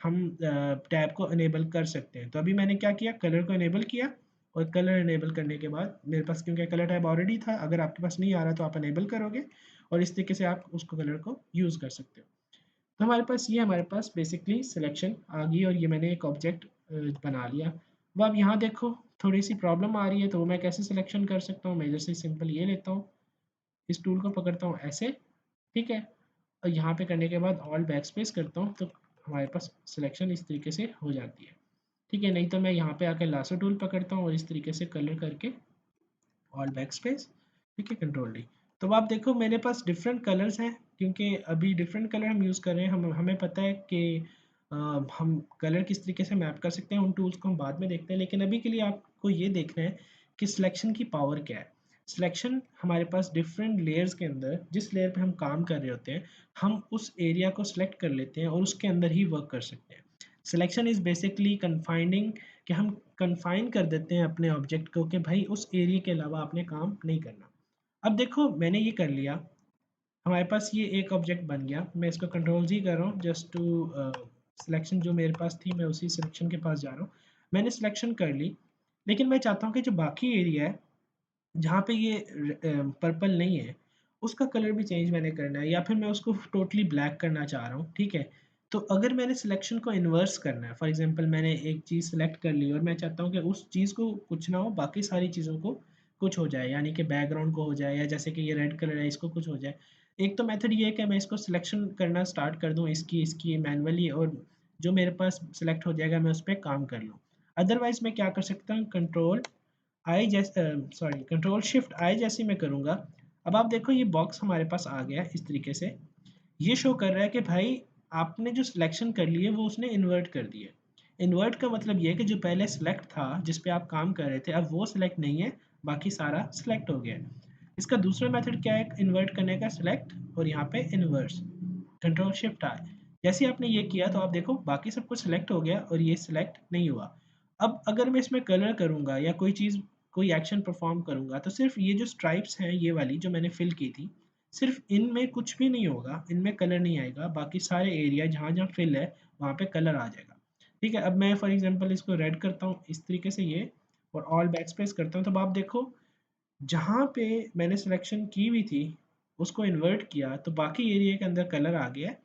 हम टैब को अनेबल कर सकते हैं। तो अभी मैंने क्या किया, कलर को अनेबल किया, और कलर अनेबल करने के बाद मेरे पास क्योंकि कलर टैब ऑलरेडी था, अगर आपके पास नहीं आ रहा तो आप अनेबल करोगे और इस तरीके से आप उसको कलर को यूज़ कर सकते हो। तो हमारे पास बेसिकली सिलेक्शन आ गई और ये मैंने एक ऑब्जेक्ट बना लिया। अब आप यहाँ देखो थोड़ी सी प्रॉब्लम आ रही है, तो वो मैं कैसे सिलेक्शन कर सकता हूँ, मैं जैसे सिंपल ये लेता हूँ, इस टूल को पकड़ता हूँ ऐसे, ठीक है, और यहाँ पे करने के बाद ऑल बैक स्पेस करता हूँ, तो हमारे पास सिलेक्शन इस तरीके से हो जाती है, ठीक है। नहीं तो मैं यहाँ पे आके लासो टूल पकड़ता हूँ और इस तरीके से कलर करके ऑल बैक स्पेस, ठीक है, कंट्रोल डी। तो अब आप देखो मेरे पास डिफरेंट कलर्स हैं, क्योंकि अभी डिफरेंट कलर हम यूज़ कर रहे हैं, हमें पता है कि हम कलर किस तरीके से मैप कर सकते हैं, उन टूल्स को हम बाद में देखते हैं, लेकिन अभी के लिए आपको ये देखना है कि सिलेक्शन की पावर क्या है। सिलेक्शन हमारे पास डिफरेंट लेयर्स के अंदर, जिस लेयर पे हम काम कर रहे होते हैं, हम उस एरिया को सिलेक्ट कर लेते हैं और उसके अंदर ही वर्क कर सकते हैं। सिलेक्शन इज़ बेसिकली कन्फाइंडिंग, कि हम कन्फाइन कर देते हैं अपने ऑब्जेक्ट को कि भाई उस एरिया के अलावा आपने काम नहीं करना। अब देखो मैंने ये कर लिया, हमारे पास ये एक ऑब्जेक्ट बन गया, मैं इसको कंट्रोल जी कर रहा हूँ जस्ट टू सिलेक्शन जो मेरे पास थी मैं उसी सिलेक्शन के पास जा रहा हूँ। मैंने सिलेक्शन कर ली, लेकिन मैं चाहता हूँ कि जो बाकी एरिया है जहाँ पे ये पर्पल नहीं है, उसका कलर भी चेंज मैंने करना है, या फिर मैं उसको टोटली ब्लैक करना चाह रहा हूँ, ठीक है। तो अगर मैंने सिलेक्शन को इन्वर्स करना है, फॉर एग्जांपल मैंने एक चीज़ सेलेक्ट कर ली और मैं चाहता हूँ कि उस चीज़ को कुछ ना हो, बाकी सारी चीज़ों को कुछ हो जाए, यानी कि बैकग्राउंड को हो जाए, या जैसे कि ये रेड कलर है इसको कुछ हो जाए। एक तो मेथड ये है कि मैं इसको सिलेक्शन करना स्टार्ट कर दूँ इसकी मैनुअली, और जो मेरे पास सिलेक्ट हो जाएगा मैं उस पर काम कर लूँ। अदरवाइज़ मैं क्या कर सकता हूँ, कंट्रोल शिफ्ट आई जैसे मैं करूँगा, अब आप देखो ये बॉक्स हमारे पास आ गया इस तरीके से। ये शो कर रहा है कि भाई आपने जो सिलेक्शन कर लिए वो उसने इन्वर्ट कर दिए। इन्वर्ट का मतलब ये है कि जो पहले सिलेक्ट था जिस पे आप काम कर रहे थे, अब वो सिलेक्ट नहीं है, बाकी सारा सिलेक्ट हो गया है। इसका दूसरा मेथड क्या है इन्वर्ट करने का, सिलेक्ट और यहाँ पे इन्वर्स, कंट्रोल शिफ्ट आई। जैसे ही आपने ये किया तो आप देखो बाकी सब कुछ सिलेक्ट हो गया और ये सिलेक्ट नहीं हुआ। अब अगर मैं इसमें कलर करूँगा या कोई चीज़ कोई एक्शन परफॉर्म करूँगा, तो सिर्फ ये जो स्ट्राइप्स हैं ये वाली जो मैंने फिल की थी, सिर्फ इनमें कुछ भी नहीं होगा, इनमें कलर नहीं आएगा, बाकी सारे एरिया जहाँ जहाँ फिल है वहाँ पे कलर आ जाएगा, ठीक है। अब मैं फॉर एग्जांपल इसको रेड करता हूँ इस तरीके से ये, और ऑल बैक स्पेस करता हूँ, तब आप देखो जहाँ पे मैंने सिलेक्शन की हुई थी उसको इन्वर्ट किया तो बाकी एरिया के अंदर कलर आ गया,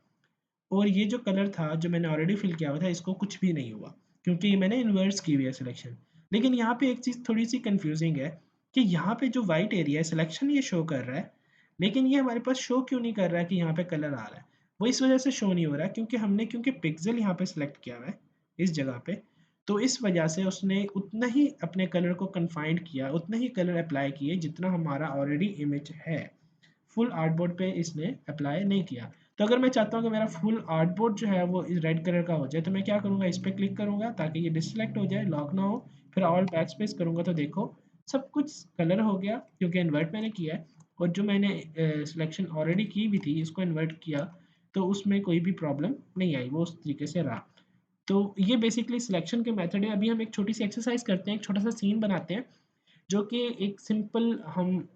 और ये जो कलर था जो मैंने ऑलरेडी फिल किया हुआ था इसको कुछ भी नहीं हुआ, क्योंकि ये मैंने इन्वर्स की हुई है सिलेक्शन। लेकिन यहाँ पे एक चीज़ थोड़ी सी कंफ्यूजिंग है कि यहाँ पे जो वाइट एरिया है सिलेक्शन ये शो कर रहा है, लेकिन ये हमारे पास शो क्यों नहीं कर रहा है कि यहाँ पे कलर आ रहा है। वो इस वजह से शो नहीं हो रहा है क्योंकि पिक्सल यहाँ पे सिलेक्ट किया हुआ है इस जगह पे, तो इस वजह से उसने उतना ही अपने कलर को कन्फाइंड किया, उतना ही कलर अप्लाई किए जितना हमारा ऑलरेडी इमेज है। फुल आर्टबोर्ड पे इसने अप्लाई नहीं किया। तो अगर मैं चाहता हूँ कि मेरा फुल आर्टबोर्ड जो है वो इस रेड कलर का हो जाए, तो मैं क्या करूँगा, इस पर क्लिक करूँगा ताकि ये डिसलेक्ट हो जाए, लॉक ना हो, फिर ऑल बैक स्पेस करूँगा तो देखो सब कुछ कलर हो गया क्योंकि इन्वर्ट मैंने किया है, और जो मैंने सिलेक्शन ऑलरेडी की भी थी इसको इन्वर्ट किया तो उसमें कोई भी प्रॉब्लम नहीं आई, वो उस तरीके से रहा। तो ये बेसिकली सिलेक्शन के मेथड है। अभी हम एक छोटी सी एक्सरसाइज करते हैं, एक छोटा सा सीन बनाते हैं जो कि एक सिंपल हम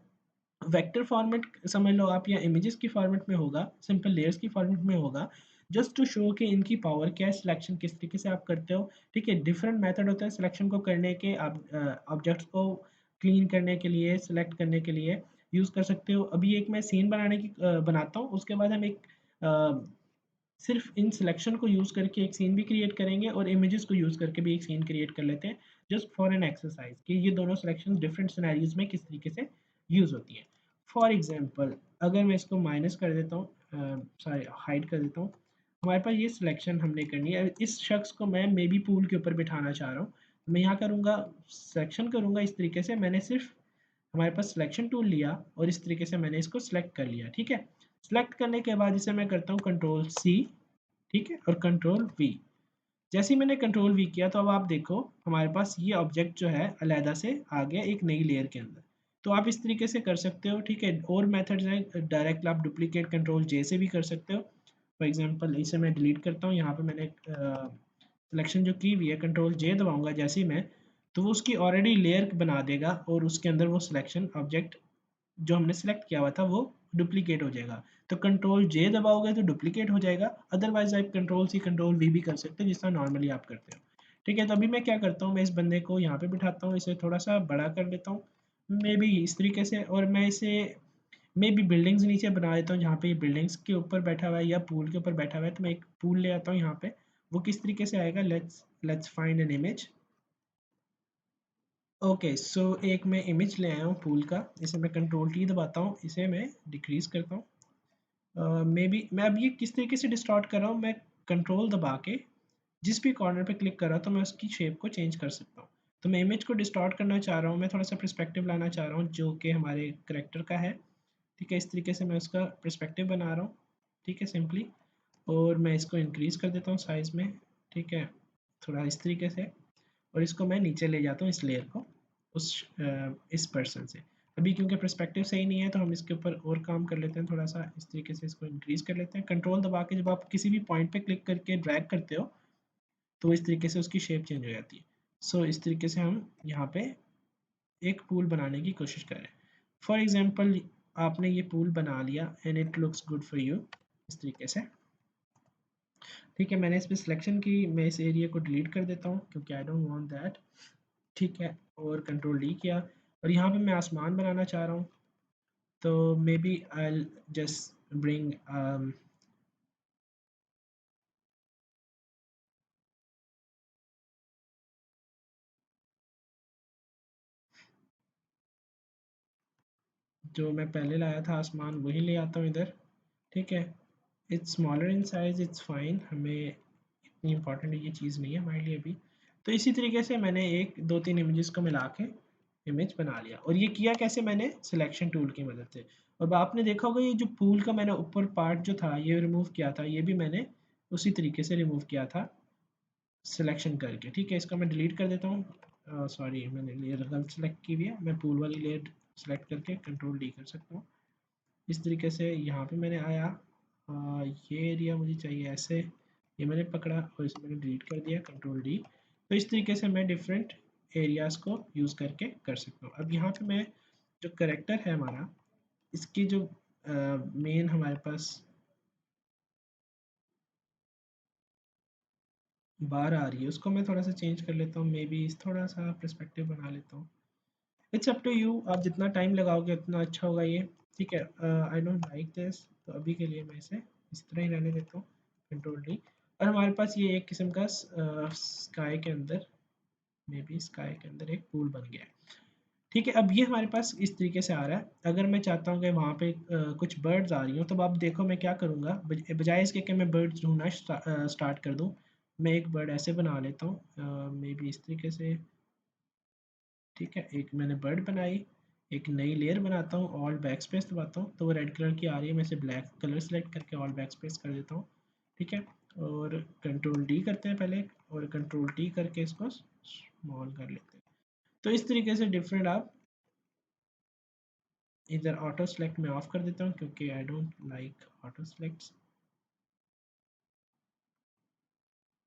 वेक्टर फॉर्मेट समझ लो आप, या इमेजेस की फॉर्मेट में होगा, सिंपल लेयर्स की फॉर्मेट में होगा, जस्ट टू शो कि इनकी पावर क्या है, सिलेक्शन किस तरीके से आप करते हो, ठीक है। डिफरेंट मेथड होता है सिलेक्शन को करने के, आप ऑब्जेक्ट्स को क्लीन करने के लिए, सिलेक्ट करने के लिए यूज़ कर सकते हो। अभी एक मैं सीन बनाता हूँ, उसके बाद हम एक सिर्फ इन सिलेक्शन को यूज़ करके एक सीन भी क्रिएट करेंगे और इमेजेस को यूज़ करके भी एक सीन क्रिएट कर लेते हैं, जस्ट फॉर एन एक्सरसाइज कि ये दोनों सिलेक्शन डिफरेंट सिनेरियोज में किस तरीके से यूज़ होती हैं। फॉर एग्जांपल अगर मैं इसको माइनस कर देता हूँ, सॉरी हाइड कर देता हूँ, हमारे पास ये सिलेक्शन हमने करनी है, इस शख्स को मैं मे बी पूल के ऊपर बिठाना चाह रहा हूँ, मैं यहाँ करूँगा सिलेक्शन करूँगा इस तरीके से, मैंने सिर्फ हमारे पास सिलेक्शन टूल लिया और इस तरीके से मैंने इसको सिलेक्ट कर लिया, ठीक है। सिलेक्ट करने के बाद इसे मैं करता हूँ कंट्रोल सी, ठीक है, और कंट्रोल वी। जैसे ही मैंने कंट्रोल वी किया तो अब आप देखो हमारे पास ये ऑब्जेक्ट जो है अलहदा से आ गया एक नई लेयर के अंदर। तो आप इस तरीके से कर सकते हो, ठीक है। और मेथड्स हैं, डायरेक्ट आप डुप्लीकेट कंट्रोल जे से भी कर सकते हो। फॉर एग्जांपल इसे मैं डिलीट करता हूँ, यहाँ पे मैंने सिलेक्शन जो की हुई है कंट्रोल जे दबाऊंगा जैसे ही मैं, तो वो उसकी ऑलरेडी लेयर बना देगा और उसके अंदर वो सिलेक्शन ऑब्जेक्ट जो हमने सेलेक्ट किया हुआ था वो डुप्लीकेट हो जाएगा। तो कंट्रोल जे दबाओगे तो डुप्लीकेट हो जाएगा, अदरवाइज आप कंट्रोल सी कंट्रोल वी भी कर सकते हो जिस तरह नॉर्मली आप करते हो। ठीक है, तो अभी मैं क्या करता हूँ, मैं इस बंदे को यहाँ पे बिठाता हूँ, इसे थोड़ा सा बड़ा कर लेता हूँ मे बी इस तरीके से, और मैं इसे मे बी बिल्डिंग्स नीचे बना देता हूँ जहाँ पे ये बिल्डिंग्स के ऊपर बैठा हुआ है या पूल के ऊपर बैठा हुआ है, तो मैं एक पूल ले आता हूँ यहाँ पे। वो किस तरीके से आएगा, let's find an image. Okay so एक मैं इमेज ले आया हूँ पूल का, इसे मैं कंट्रोल टी दबाता हूँ, इसे मैं डिक्रीज करता हूँ। मे बी मैं अब ये किस तरीके से डिस्टॉर्ट कर रहा हूँ, मैं कंट्रोल दबा के जिस भी कॉर्नर पे क्लिक कर रहा हूँ तो मैं उसकी शेप को चेंज कर सकता हूँ। तो मैं इमेज को डिस्टॉर्ट करना चाह रहा हूँ, मैं थोड़ा सा पर्सपेक्टिव लाना चाह रहा हूँ जो कि हमारे करेक्टर का है। ठीक है, इस तरीके से मैं उसका पर्सपेक्टिव बना रहा हूँ। ठीक है, सिंपली, और मैं इसको इंक्रीज़ कर देता हूँ साइज़ में। ठीक है, थोड़ा इस तरीके से, और इसको मैं नीचे ले जाता हूँ इस लेयर को, इस पर्सन से। अभी क्योंकि पर्सपेक्टिव सही नहीं है तो हम इसके ऊपर और काम कर लेते हैं, थोड़ा सा इस तरीके से इसको इंक्रीज़ कर लेते हैं। कंट्रोल दबा के जब आप किसी भी पॉइंट पे क्लिक करके ड्रैग करते हो तो इस तरीके से उसकी शेप चेंज हो जाती है। सो इस तरीके से हम यहाँ पे एक पूल बनाने की कोशिश करें। फॉर एग्जांपल आपने ये पूल बना लिया and it looks good for you इस तरीके से। ठीक है, मैंने इस पे सिलेक्शन की, मैं इस एरिया को डिलीट कर देता हूँ क्योंकि आई डोंट वांट दैट। ठीक है, और कंट्रोल डी किया, और यहाँ पे मैं आसमान बनाना चाह रहा हूँ, तो maybe I just bring जो मैं पहले लाया था आसमान वही ले आता हूँ इधर। ठीक है, it's smaller in size, it's fine, हमें इतनी इंपॉर्टेंट ये चीज़ नहीं है हमारे लिए अभी। तो इसी तरीके से मैंने एक दो तीन इमेजेस को मिला के इमेज बना लिया, और ये किया कैसे, मैंने सिलेक्शन टूल की मदद से। अब आपने देखा होगा ये जो पूल का मैंने ऊपर पार्ट जो था ये रिमूव किया था, ये भी मैंने उसी तरीके से रिमूव किया था सिलेक्शन करके। ठीक है, इसका मैं डिलीट कर देता हूँ, सॉरी मैंने लेयर गलत सेलेक्ट की हुई है, मैं पूल वाली लेयर सेलेक्ट करके कंट्रोल डी कर सकता हूँ। इस तरीके से यहाँ पे मैंने आया, ये एरिया मुझे चाहिए ऐसे, ये मैंने पकड़ा और इसे मैंने डिलीट कर दिया कंट्रोल डी। तो इस तरीके से मैं डिफरेंट एरियाज़ को यूज़ करके कर सकता हूँ। अब यहाँ पे मैं जो करेक्टर है हमारा, इसकी जो मेन हमारे पास बार आ रही है उसको मैं थोड़ा सा चेंज कर लेता हूँ, मे बी थोड़ा सा पर्सपेक्टिव बना लेता हूँ। इट्स अप टू यू, आप जितना टाइम लगाओगे उतना अच्छा होगा ये। ठीक है, आई डोंट लाइक दिस, तो अभी के लिए मैं इसे इस तरह ही रहने देता हूँ कंट्रोल डी। और हमारे पास ये एक किस्म का स्काई के अंदर, मे बी स्काई के अंदर एक पूल बन गया है। ठीक है, अब ये हमारे पास इस तरीके से आ रहा है। अगर मैं चाहता हूँ कि वहाँ पे कुछ बर्ड्स आ रही हूँ, तब आप देखो मैं क्या करूँगा, बजाय इसके कि मैं बर्ड्स ढूंढना स्टार्ट कर दूँ, मैं एक बर्ड ऐसे बना लेता हूँ मे बी इस तरीके से। ठीक है, एक मैंने बर्ड बनाई, एक नई लेयर बनाता हूँ, ऑल बैक स्पेस दबाता हूँ तो वो रेड कलर की आ रही है, मैं इसे ब्लैक कलर सेलेक्ट करके ऑल बैक स्पेस कर देता हूँ। ठीक है, और कंट्रोल डी करते हैं पहले, और कंट्रोल टी करके इसको स्मॉल कर लेते हैं। तो इस तरीके से डिफरेंट आप, इधर ऑटो सेलेक्ट में ऑफ कर देता हूँ क्योंकि I don't like auto select.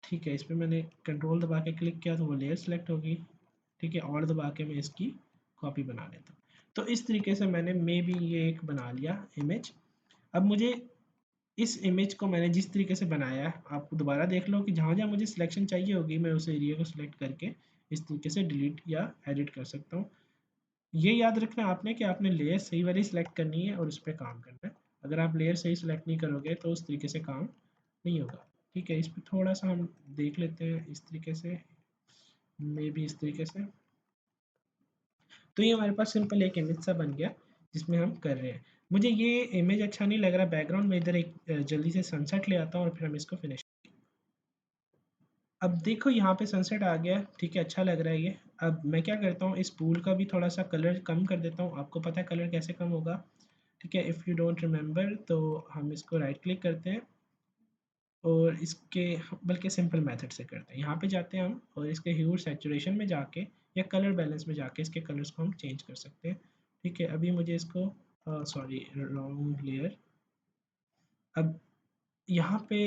ठीक है, इस पर मैंने कंट्रोल दबा के क्लिक किया तो वो लेयर सेलेक्ट होगी। ठीक है, और दबा के मैं इसकी कॉपी बना लेता हूँ। तो इस तरीके से मैंने मे बी ये एक बना लिया इमेज। अब मुझे इस इमेज को मैंने जिस तरीके से बनाया है, आप दोबारा देख लो कि जहाँ जहाँ मुझे सिलेक्शन चाहिए होगी मैं उस एरिया को सिलेक्ट करके इस तरीके से डिलीट या एडिट कर सकता हूँ। ये याद रखना आपने कि आपने लेयर सही वाली सिलेक्ट करनी है और उस पर काम करना है। अगर आप लेयर सही सिलेक्ट नहीं करोगे तो उस तरीके से काम नहीं होगा। ठीक है, इस पर थोड़ा सा हम देख लेते हैं इस तरीके से, मे भी इस तरीके से। तो ये हमारे पास सिंपल एक इमेज सा बन गया जिसमें हम कर रहे हैं। मुझे ये इमेज अच्छा नहीं लग रहा बैकग्राउंड में, इधर एक जल्दी से सनसेट ले आता हूँ और फिर हम इसको फिनिश। अब देखो यहाँ पे सनसेट आ गया। ठीक है, अच्छा लग रहा है ये। अब मैं क्या करता हूँ, इस पूल का भी थोड़ा सा कलर कम कर देता हूँ। आपको पता है कलर कैसे कम होगा? ठीक है, इफ़ यू डोंट रिमेंबर तो हम इसको राइट क्लिक करते हैं और इसके, बल्कि सिंपल मेथड से करते हैं। यहाँ पे जाते हैं हम और इसके ह्यू सैचुरेशन में जाके या कलर बैलेंस में जाके इसके कलर्स को हम चेंज कर सकते हैं। ठीक है, अभी मुझे इसको, सॉरी रॉन्ग लेयर। अब यहाँ पे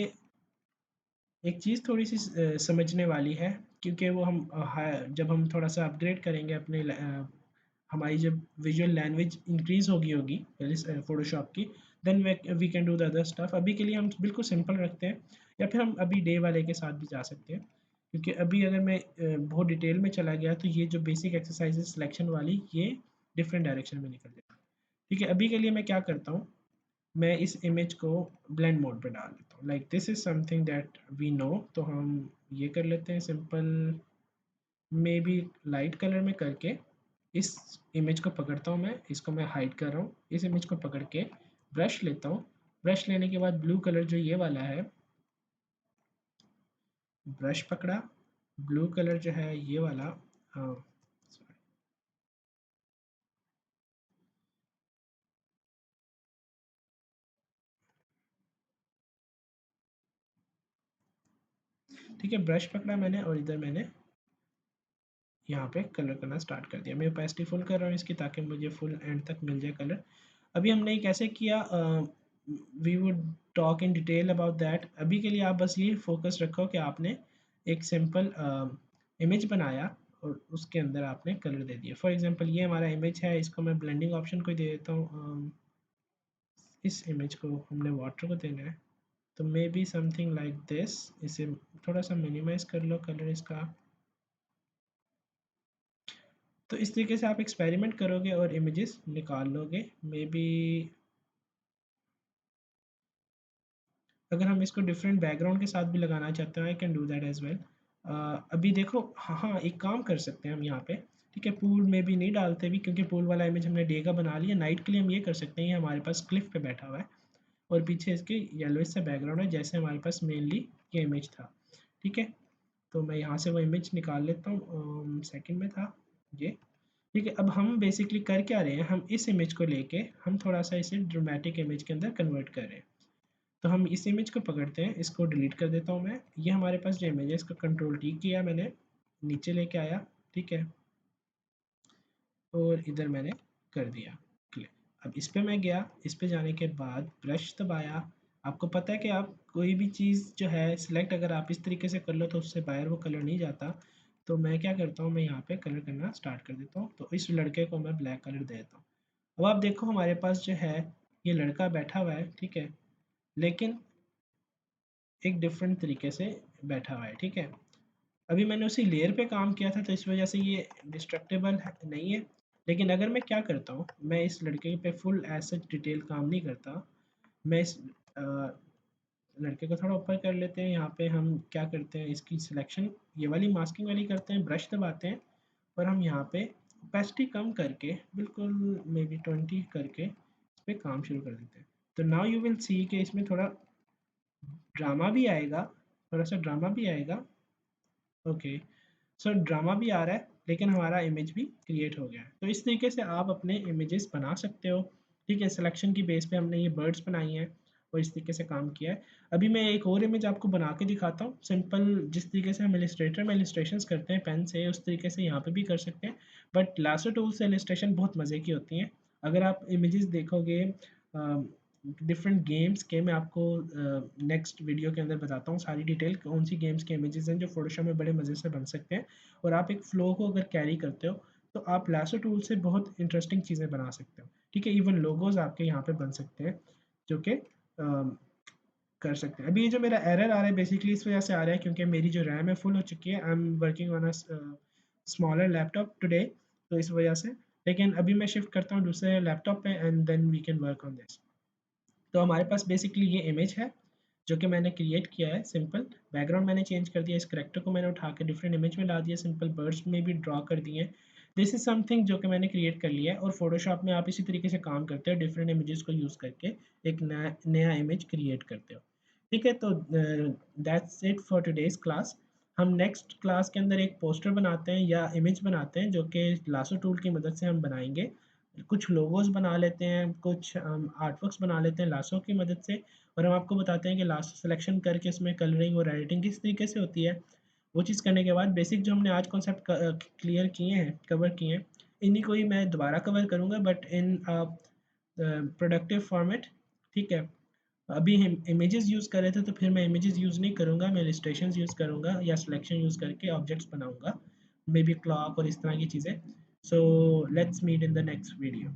एक चीज़ थोड़ी सी समझने वाली है, क्योंकि वो हम जब हम थोड़ा सा अपग्रेड करेंगे हमारी जब विजुअल लैंग्वेज इंक्रीज़ होगी फ़ोटोशॉप की, then we can do the other stuff. अभी के लिए हम बिल्कुल सिंपल रखते हैं, या फिर हम अभी डे वाले के साथ भी जा सकते हैं, क्योंकि अभी अगर मैं बहुत डिटेल में चला गया तो ये जो बेसिक एक्सरसाइज सिलेक्शन वाली ये डिफरेंट डायरेक्शन में निकल जाएगा। ठीक है, अभी के लिए मैं क्या करता हूँ, मैं इस इमेज को ब्लेंड मोड पे डाल देता हूँ। Like this is something that we know, तो हम ये कर लेते हैं simple, maybe light colour में करके इस इमेज को पकड़ता हूँ, मैं इसको मैं हाइड कर रहा हूँ, इस इमेज को पकड़ के ब्रश लेता हूँ। ब्रश लेने के बाद ब्लू कलर जो ये वाला है, ब्रश पकड़ा, ब्लू कलर जो है ये वाला, हाँ ठीक है, ब्रश पकड़ा मैंने और इधर मैंने यहाँ पे कलर करना स्टार्ट कर दिया। मैं ओपेसिटी फुल कर रहा हूँ इसकी, ताकि मुझे फुल एंड तक मिल जाए कलर। अभी हमने ये कैसे किया, we would talk in detail about that. अभी के लिए आप बस ये फोकस रखो कि आपने एक सिंपल इमेज बनाया और उसके अंदर आपने कलर दे दिया। फॉर एग्जांपल ये हमारा इमेज है, इसको मैं ब्लेंडिंग ऑप्शन को दे देता हूँ। इस इमेज को हमने वाटर को देना है, तो may be something like this. इसे थोड़ा सा मिनिमाइज कर लो कलर इसका। तो इस तरीके से आप एक्सपेरिमेंट करोगे और इमेजेस निकाल लोगे। मे बी अगर हम इसको डिफरेंट बैकग्राउंड के साथ भी लगाना चाहते हैं, I can do that as well. अभी देखो, हाँ हाँ, एक काम कर सकते हैं हम यहाँ पे। ठीक है, पूल में भी नहीं डालते भी, क्योंकि पूल वाला इमेज हमने डे का बना लिया। नाइट के लिए हम ये कर सकते हैं, ये हमारे पास क्लिफ पे बैठा हुआ है और पीछे इसके येलो से बैकग्राउंड है, जैसे हमारे पास मेनली ये इमेज था। ठीक है, तो मैं यहाँ से वो इमेज निकाल लेता हूँ, सेकंड में था ये। ठीक है, अब हम बेसिकली कर क्या रहे हैं, हम इस इमेज को लेके हम थोड़ा सा इसे ड्रामेटिक इमेज के अंदर कन्वर्ट कर रहे हैं। तो हम इस इमेज को पकड़ते हैं, इसको डिलीट कर देता हूँ मैं। ये हमारे पास जो इमेज है, इसका कंट्रोल टी किया मैंने, नीचे लेके आया। ठीक है, और इधर मैंने कर दिया क्लिक। अब इस पे मैं गया, इस पे जाने के बाद ब्रश दबाया। आपको पता है कि आप कोई भी चीज़ जो है सिलेक्ट, अगर आप इस तरीके से कर लो तो उससे बाहर वो कलर नहीं जाता। तो मैं क्या करता हूँ, मैं यहाँ पे कलर करना स्टार्ट कर देता हूँ। तो इस लड़के को मैं ब्लैक कलर दे देता हूँ। अब आप देखो हमारे पास जो है ये लड़का बैठा हुआ है, ठीक है, लेकिन एक डिफरेंट तरीके से बैठा हुआ है। ठीक है, अभी मैंने उसी लेयर पे काम किया था, तो इस वजह से ये डिस्ट्रक्टेबल नहीं है। लेकिन अगर मैं क्या करता हूँ, मैं इस लड़के पे फुल एज डिटेल काम नहीं करता। मैं इस लड़के को थोड़ा ऊपर कर लेते हैं। यहाँ पे हम क्या करते हैं, इसकी सिलेक्शन ये वाली मास्किंग वाली करते हैं, ब्रश दबाते हैं और हम यहाँ पे ओपेसिटी कम करके बिल्कुल मे बी 20 करके इस पर काम शुरू कर देते हैं। तो नाउ यू विल सी कि इसमें थोड़ा ड्रामा भी आएगा, थोड़ा सा ड्रामा भी आएगा। ओके, सो ड्रामा भी आ रहा है, लेकिन हमारा इमेज भी क्रिएट हो गया है। तो इस तरीके से आप अपने इमेजेस बना सकते हो। ठीक है, सिलेक्शन की बेस पे हमने ये बर्ड्स बनाई हैं और इस तरीके से काम किया है। अभी मैं एक और इमेज आपको बना के दिखाता हूँ सिंपल। जिस तरीके से हम इलिस्ट्रेटर में इलिस्ट्रेशंस करते हैं पेन से, उस तरीके से यहाँ पे भी कर सकते हैं। बट लासो टूल से इलिस्ट्रेशन बहुत मज़े की होती हैं। अगर आप इमेजेस देखोगे डिफरेंट गेम्स के, मैं आपको नेक्स्ट वीडियो के अंदर बताता हूँ सारी डिटेल, कौन सी गेम्स के इमेजेस हैं जो फोटोशॉप में बड़े मज़े से बन सकते हैं। और आप एक फ्लो को अगर कैरी करते हो तो आप लासो टूल से बहुत इंटरेस्टिंग चीज़ें बना सकते हो। ठीक है, इवन लोगोज आपके यहाँ पे बन सकते हैं, जो कि कर सकते हैं। अभी ये जो मेरा एरर आ रहा है बेसिकली इस वजह से आ रहा है, क्योंकि मेरी जो रैम है फुल हो चुकी है। I am working on a smaller laptop today, तो इस वजह से। लेकिन अभी मैं शिफ्ट करता हूँ दूसरे लैपटॉप पे and then we can work on this. तो हमारे पास बेसिकली ये इमेज है जो कि मैंने क्रिएट किया है सिंपल। बैकग्राउंड मैंने चेंज कर दिया, इस करेक्टर को मैंने उठा के डिफरेंट इमेज में डाल दिया, सिंपल बर्ड्स में भी ड्रॉ कर दिए। दिस इज समथिंग जो कि मैंने क्रिएट कर लिया है। और फोटोशॉप में आप इसी तरीके से काम करते हो, डिफरेंट इमेजेस को यूज़ करके एक नया नया इमेज क्रिएट करते हो। ठीक है, तो that's it for today's class. हम नेक्स्ट क्लास के अंदर एक पोस्टर बनाते हैं या इमेज बनाते हैं, जो कि लासो टूल की मदद से हम बनाएंगे। कुछ लोगोस बना लेते हैं, कुछ आर्टवर्क्स बना लेते हैं लासो की मदद से। और हम आपको बताते हैं कि लासो सिलेक्शन करके इसमें कलरिंग और एडिटिंग किस तरीके से होती है। वो चीज़ करने के बाद बेसिक जो हमने आज कॉन्सेप्ट क्लियर किए हैं, कवर किए हैं, इन्हीं को ही मैं दोबारा कवर करूँगा, बट इन प्रोडक्टिव फॉर्मेट। ठीक है, अभी हम इमेजेस यूज़ कर रहे थे, तो फिर मैं इमेजेस यूज़ नहीं करूँगा, मैं इलस्ट्रेशंस यूज़ करूँगा या सिलेक्शन यूज़ करके ऑब्जेक्ट्स बनाऊँगा, मे बी क्लॉक और इस तरह की चीज़ें। So let's meet in the next video.